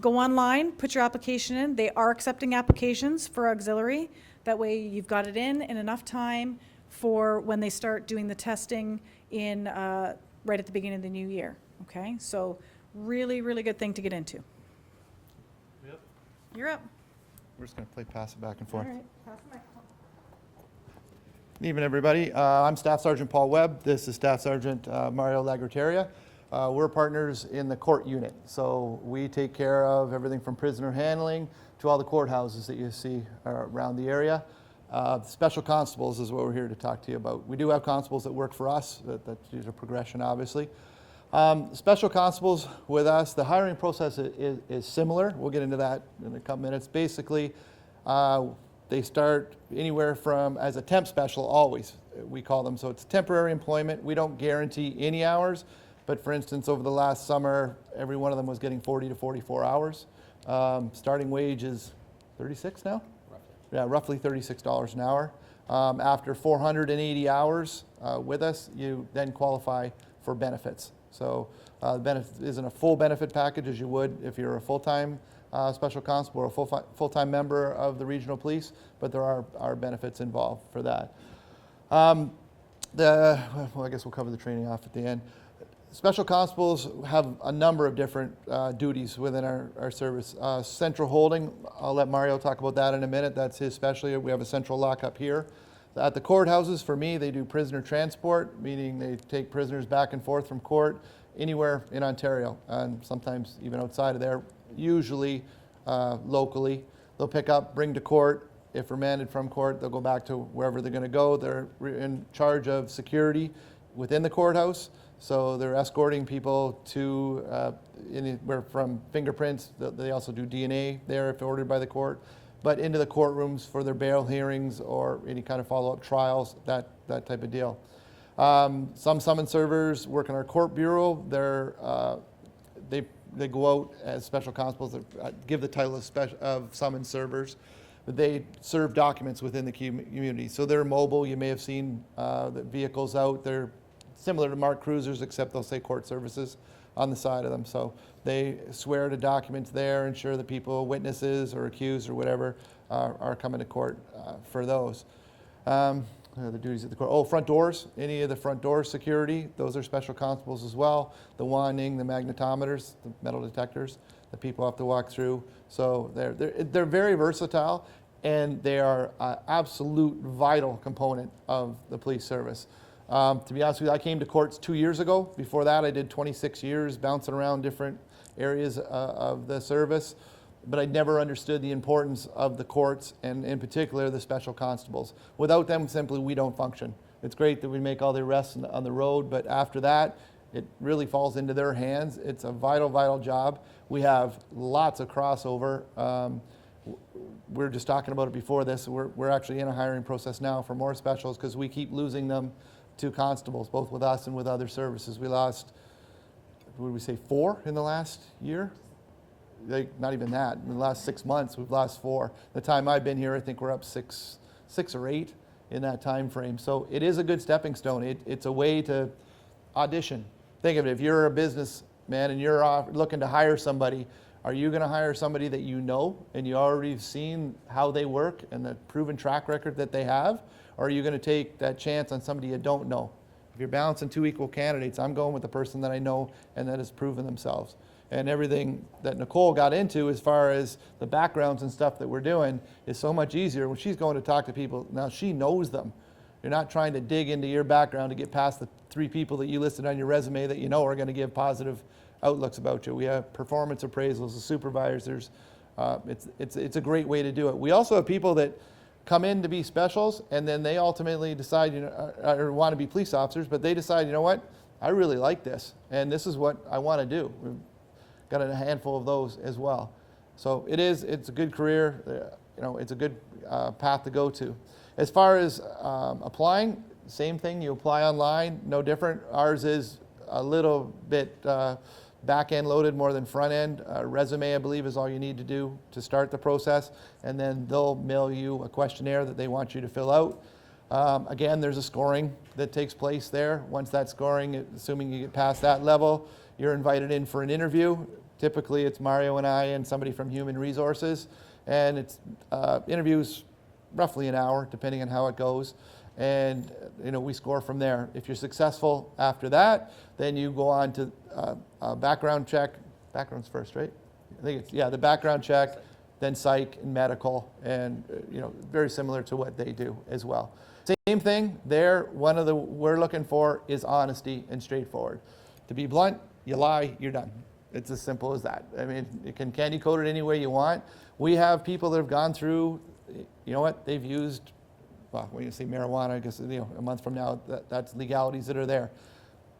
Go online, put your application in. They are accepting applications for auxiliary. That way you've got it in enough time for when they start doing the testing in right at the beginning of the new year. Okay, so really, really good thing to get into. Yep. You're up. We're just going to play pass it back and All forth. right, pass the microphone. Good evening, everybody. I'm Staff Sergeant Paul Webb. This is Staff Sergeant Mario Lagrateria. We're partners in the court unit, so we take care of everything from prisoner handling to all the courthouses that you see around the area. Special constables is what we're here to talk to you about. We do have constables that work for us. That's a progression, obviously. Special constables with us, the hiring process is similar. We'll get into that in a couple minutes. Basically, they start anywhere from as a temp special, always, we call them. So it's temporary employment. We don't guarantee any hours, but for instance, over the last summer, every one of them was getting 40 to 44 hours. Starting wage is 36 now? Yeah, roughly $36 an hour. After 480 hours with us, you then qualify for benefits. So the benefit isn't a full benefit package as you would if you're a full-time special constable or a full-time member of the regional police, but there are benefits involved for that. Well, I guess we'll cover the training off at the end. Special constables have a number of different duties within our service. Central holding, I'll let Mario talk about that in a minute. That's his specialty. We have a central lockup here. At the courthouses, for me, they do prisoner transport, meaning they take prisoners back and forth from court anywhere in Ontario, and sometimes even outside of there, usually locally. They'll pick up, bring to court. If remanded from court, they'll go back to wherever they're going to go. They're in charge of security within the courthouse. So they're escorting people to anywhere from fingerprints. They also do DNA there if ordered by the court, but into the courtrooms for their bail hearings or any kind of follow-up trials, that type of deal. Some summons servers work in our court bureau. They go out as special constables that give the title of summons servers. But they serve documents within the community. So they're mobile. You may have seen the vehicles out. They're similar to marked cruisers, except they'll say court services on the side of them. So they swear to documents there, ensure that people, witnesses or accused or whatever, are coming to court for those. The duties at the court. Oh, front doors, any of the front door security, those are special constables as well. The wanding, the magnetometers, the metal detectors that people have to walk through. So they're very versatile, and they are an absolute vital component of the police service. To be honest with you, I came to courts 2 years ago. Before that, I did 26 years bouncing around different areas of the service, but I never understood the importance of the courts and in particular the special constables. Without them, simply we don't function. It's great that we make all the arrests on the road, but after that, it really falls into their hands. It's a vital, vital job. We have lots of crossover. We were just talking about it before this. We're actually in a hiring process now for more specials because we keep losing them to constables, both with us and with other services. We lost, what did we say, 4 in the last year? Not even that. In the last 6 months, we've lost 4. The time I've been here, I think we're up 6 or 8 in that time frame. So it is a good stepping stone. It's a way to audition. Think of it, if you're a businessman and you're looking to hire somebody, are you going to hire somebody that you know and you already have seen how they work and the proven track record that they have? Or are you going to take that chance on somebody you don't know? If you're balancing 2 equal candidates, I'm going with the person that I know and that has proven themselves. And everything that Nicole got into as far as the backgrounds and stuff that we're doing is so much easier when she's going to talk to people. Now she knows them. You're not trying to dig into your background to get past the 3 people that you listed on your resume that you know are going to give positive outlooks about you. We have performance appraisals, the supervisors. It's a great way to do it. We also have people that come in to be specials, and then they ultimately decide, or want to be police officers, but they decide, you know what, I really like this, and this is what I want to do. We've got a handful of those as well. So it's a good career. It's a good path to go to. As far as applying, same thing. You apply online, no different. Ours is a little bit back-end loaded more than front-end. Resume, I believe, is all you need to do to start the process, and then they'll mail you a questionnaire that they want you to fill out. Again, there's a scoring that takes place there. Once that scoring, assuming you get past that level, you're invited in for an interview. Typically, it's Mario and I and somebody from Human Resources, and it's interviews roughly an hour, depending on how it goes. and we score from there. If you're successful after that, then you go on to a background check. Background's first, right? I think it's, yeah, the background check, then psych and medical, and very similar to what they do as well. Same thing there. One of the we're looking for is honesty and straightforward. To be blunt, you lie, you're done. It's as simple as that. I mean, you can candy coat it any way you want. We have people that have gone through, they've used, well, when you say marijuana, I guess a month from now, that's legalities that are there.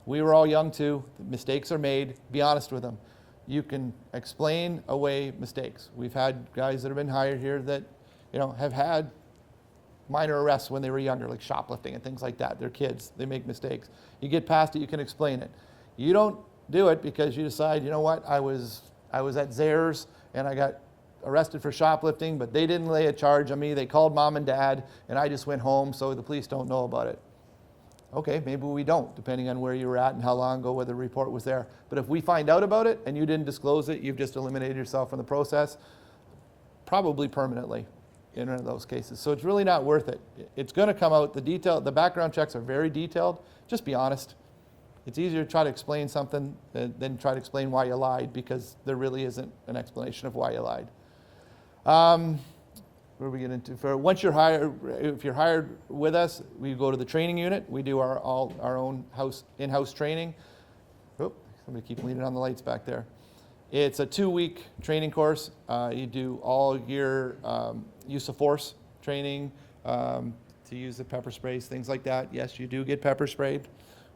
We were all young too. Mistakes are made. Be honest with them. You can explain away mistakes. We've had guys that have been hired here that, have had minor arrests when they were younger, like shoplifting and things like that. They're kids. They make mistakes. You get past it, you can explain it. You don't do it because you decide, you know what, I was at Zares and I got arrested for shoplifting, but they didn't lay a charge on me. They called mom and dad and I just went home, so the police don't know about it. Okay, maybe we don't, depending on where you were at and how long ago whether the report was there. But if we find out about it and you didn't disclose it, you've just eliminated yourself from the process, probably permanently in one of those cases. So it's really not worth it. It's going to come out, the background checks are very detailed. Just be honest. It's easier to try to explain something than try to explain why you lied, because there really isn't an explanation of why you lied. Where we get into once you're hired, if you're hired with us, we go to the training unit. We do our own in-house training. Oh, somebody keep leaning on the lights back there. It's a 2-week training course. You do all your use of force training, to use the pepper sprays, things like that. Yes, you do get pepper sprayed,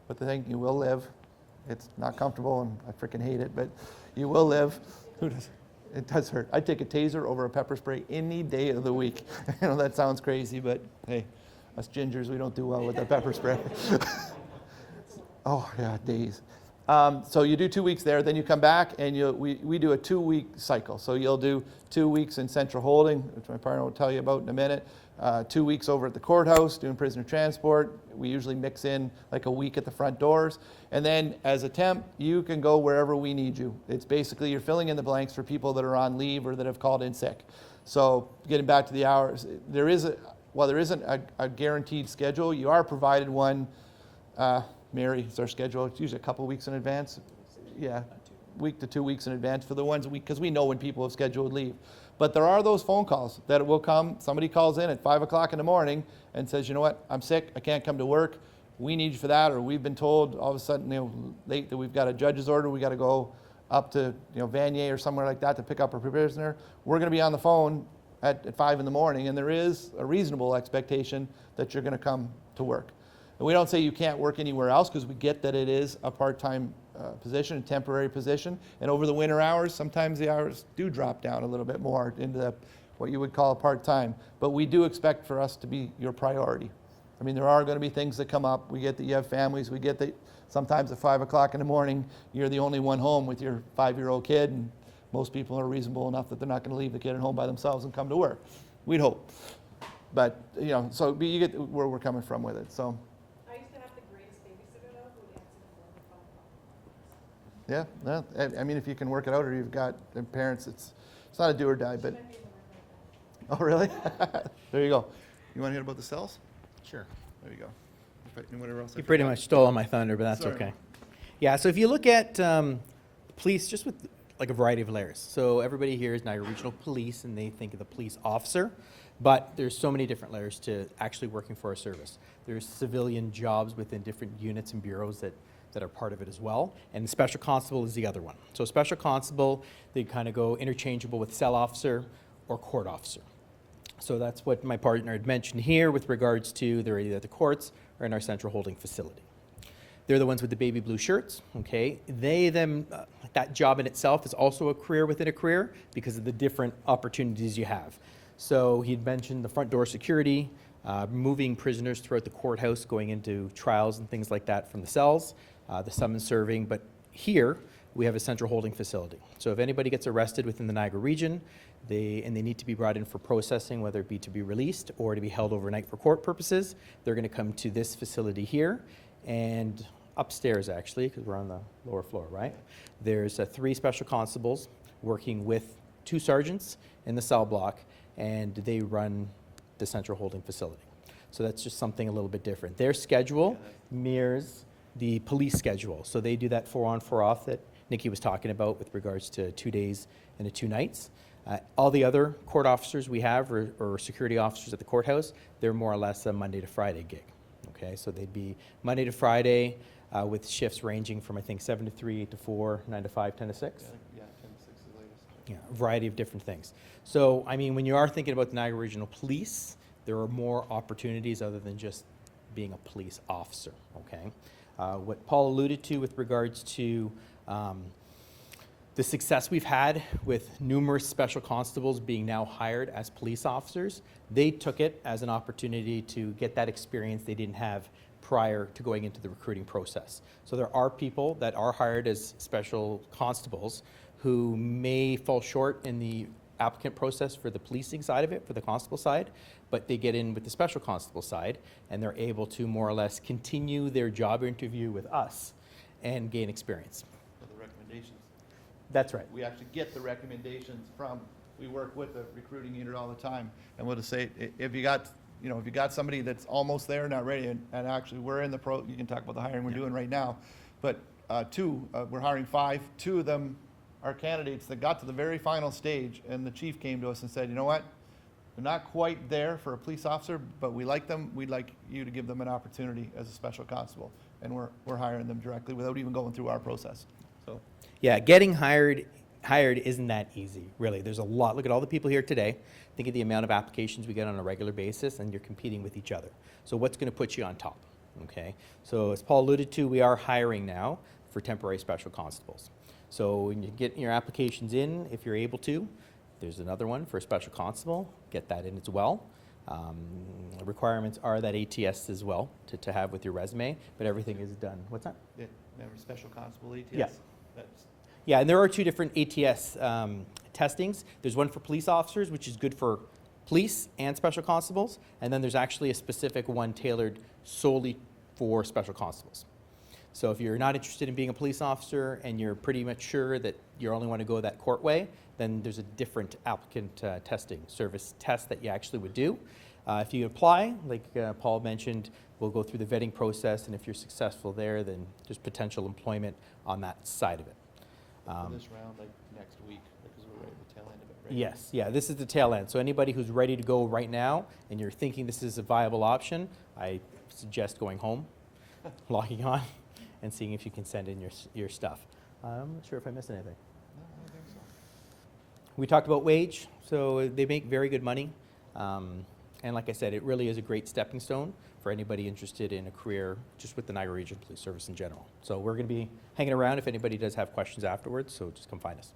but the thing, you will live. It's not comfortable, and I freaking hate it, but you will live. Who does? It does hurt. I'd take a taser over a pepper spray any day of the week. I know that sounds crazy, but hey, us gingers, we don't do well with the pepper spray. Oh yeah, days. So you do 2 weeks there, then you come back and we do a 2-week cycle. So you'll do 2 weeks in central holding, which my partner will tell you about in a minute. 2 weeks over at the courthouse doing prisoner transport. We usually mix in like a week at the front doors. And then as a temp, you can go wherever we need you. It's basically you're filling in the blanks for people that are on leave or that have called in sick. So getting back to the hours, there isn't a guaranteed schedule. You are provided one. Mary, it's our schedule. It's usually a couple weeks in advance. Yeah, week to 2 weeks in advance for the ones because we know when people have scheduled leave. But there are those phone calls that will come. Somebody calls in at 5 o'clock in the morning and says, you know what, I'm sick, I can't come to work. We need you for that, or we've been told all of a sudden, late that we've got a judge's order. We got to go up to Vanier or somewhere like that to pick up a prisoner. We're going to be on the phone at 5 in the morning, and there is a reasonable expectation that you're going to come to work. And we don't say you can't work anywhere else because we get that it is a part-time position, a temporary position. And over the winter hours, sometimes the hours do drop down a little bit more into what you would call a part-time. But we do expect for us to be your priority. I mean, there are going to be things that come up. We get that you have families. We get that sometimes at 5 o'clock in the morning, you're the only one home with your 5-year-old kid. And most people are reasonable enough that they're not going to leave the kid at home by themselves and come to work. We'd hope. But, so you get where we're coming from with it. So. Yeah, no, I mean, if you can work it out or you've got parents, it's not a do or die, but. Oh, really? There you go. You want to hear about the cells? Sure. There you go. Whatever else. You pretty much stole my thunder, but that's Sorry. okay. Yeah, so if you look at police, just with like a variety of layers. So everybody here is Niagara Regional Police, and they think of the police officer, but there's so many different layers to actually working for a service. There's civilian jobs within different units and bureaus that are part of it as well, and special constable is the other one. So special constable, they kind of go interchangeable with cell officer or court officer. So that's what my partner had mentioned here with regards to they're either at the courts or in our central holding facility. They're the ones with the baby blue shirts, okay? That job in itself is also a career within a career because of the different opportunities you have. So he'd mentioned the front door security, moving prisoners throughout the courthouse, going into trials and things like that from the cells, the summons serving, but here we have a central holding facility. So if anybody gets arrested within the Niagara region, they need to be brought in for processing, whether it be to be released or to be held overnight for court purposes, they're going to come to this facility here, and upstairs actually, because we're on the lower floor, right? There's 3 special constables working with 2 sergeants in the cell block, and they run the central holding facility. So that's just something a little bit different. Their schedule mirrors the police schedule. So they do that 4 on, 4 off that Nikki was talking about with regards to 2 days and 2 nights. All the other court officers we have or security officers at the courthouse, they're more or less a Monday to Friday gig. Okay, so they'd be Monday to Friday with shifts ranging from I think 7 to 3, 8 to 4, 9 to 5, 10 to 6. Yeah, 10 to 6 is the latest. Yeah, a variety of different things. So, I mean, when you are thinking about the Niagara Regional Police, there are more opportunities other than just being a police officer, okay? What Paul alluded to with regards to the success we've had with numerous special constables being now hired as police officers, they took it as an opportunity to get that experience they didn't have prior to going into the recruiting process. So there are people that are hired as special constables who may fall short in the applicant process for the policing side of it, for the constable side, but they get in with the special constable side and they're able to more or less continue their job interview with us and gain experience. For the recommendations. That's right. We actually get the recommendations from, we work with the recruiting unit all the time. And we'll just say, if you got, you know, if you got somebody that's almost there, not ready, and actually we're in the you can talk about the hiring we're doing right now, but we're hiring 5, 2 of them are candidates that got to the very final stage, and the chief came to us and said, you know what, they're not quite there for a police officer, but we like them, we'd like you to give them an opportunity as a special constable. And we're hiring them directly without even going through our process. So. Yeah, getting hired isn't that easy, really. There's a lot. Look at all the people here today. Think of the amount of applications we get on a regular basis, and you're competing with each other. So what's going to put you on top? Okay. So as Paul alluded to, we are hiring now for temporary special constables. So when you get your applications in, if you're able to, there's another one for a special constable. Get that in as well. The requirements are that ATS as well to have with your resume, but everything is done. What's that? Yeah, remember special constable ATS? Yeah. That's, Yeah, and there are 2 different ATS testings. There's one for police officers, which is good for police and special constables, and then there's actually a specific one tailored solely for special constables. So if you're not interested in being a police officer and you're pretty much sure that you only want to go that court way, then there's a different applicant testing service test that you actually would do. If you apply, like Paul mentioned, we'll go through the vetting process, and if you're successful there, then there's potential employment on that side of it. for this round, like next week, because we're right at the tail end of it, right? Yes, yeah, this is the tail end. So anybody who's ready to go right now and you're thinking this is a viable option, I suggest going home, logging on, and seeing if you can send in your stuff. I'm not sure if I missed anything. No, I don't think so. We talked about wage, so they make very good money. And like I said, it really is a great stepping stone for anybody interested in a career just with the Niagara Regional Police Service in general. So we're going to be hanging around if anybody does have questions afterwards, so just come find us.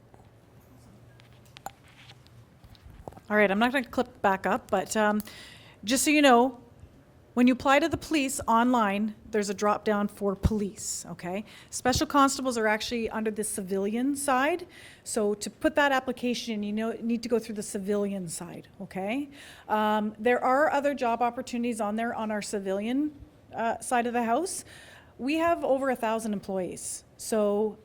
All right, I'm not going to clip back up, but just so you know, when you apply to the police online, there's a drop down for police, okay? Special constables are actually under the civilian side. So to put that application in, you need to go through the civilian side, okay? There are other job opportunities on there on our civilian side of the house. We have over 1,000 employees. So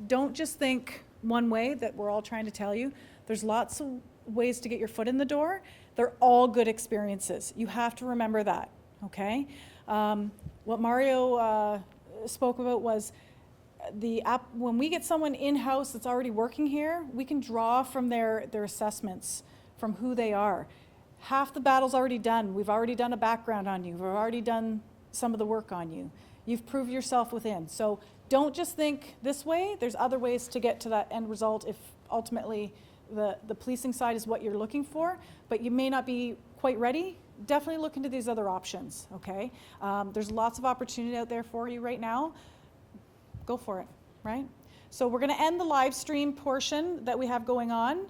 don't just think one way that we're all trying to tell you. There's lots of ways to get your foot in the door. They're all good experiences. You have to remember that. Okay, what Mario spoke about was when we get someone in-house that's already working here, we can draw from their assessments, from who they are. Half the battle's already done. We've already done a background on you. We've already done some of the work on you. You've proved yourself within. So don't just think this way. There's other ways to get to that end result if ultimately the policing side is what you're looking for, but you may not be quite ready. Definitely look into these other options, okay? There's lots of opportunity out there for you right now. Go for it, right? So we're going to end the live stream portion that we have going on.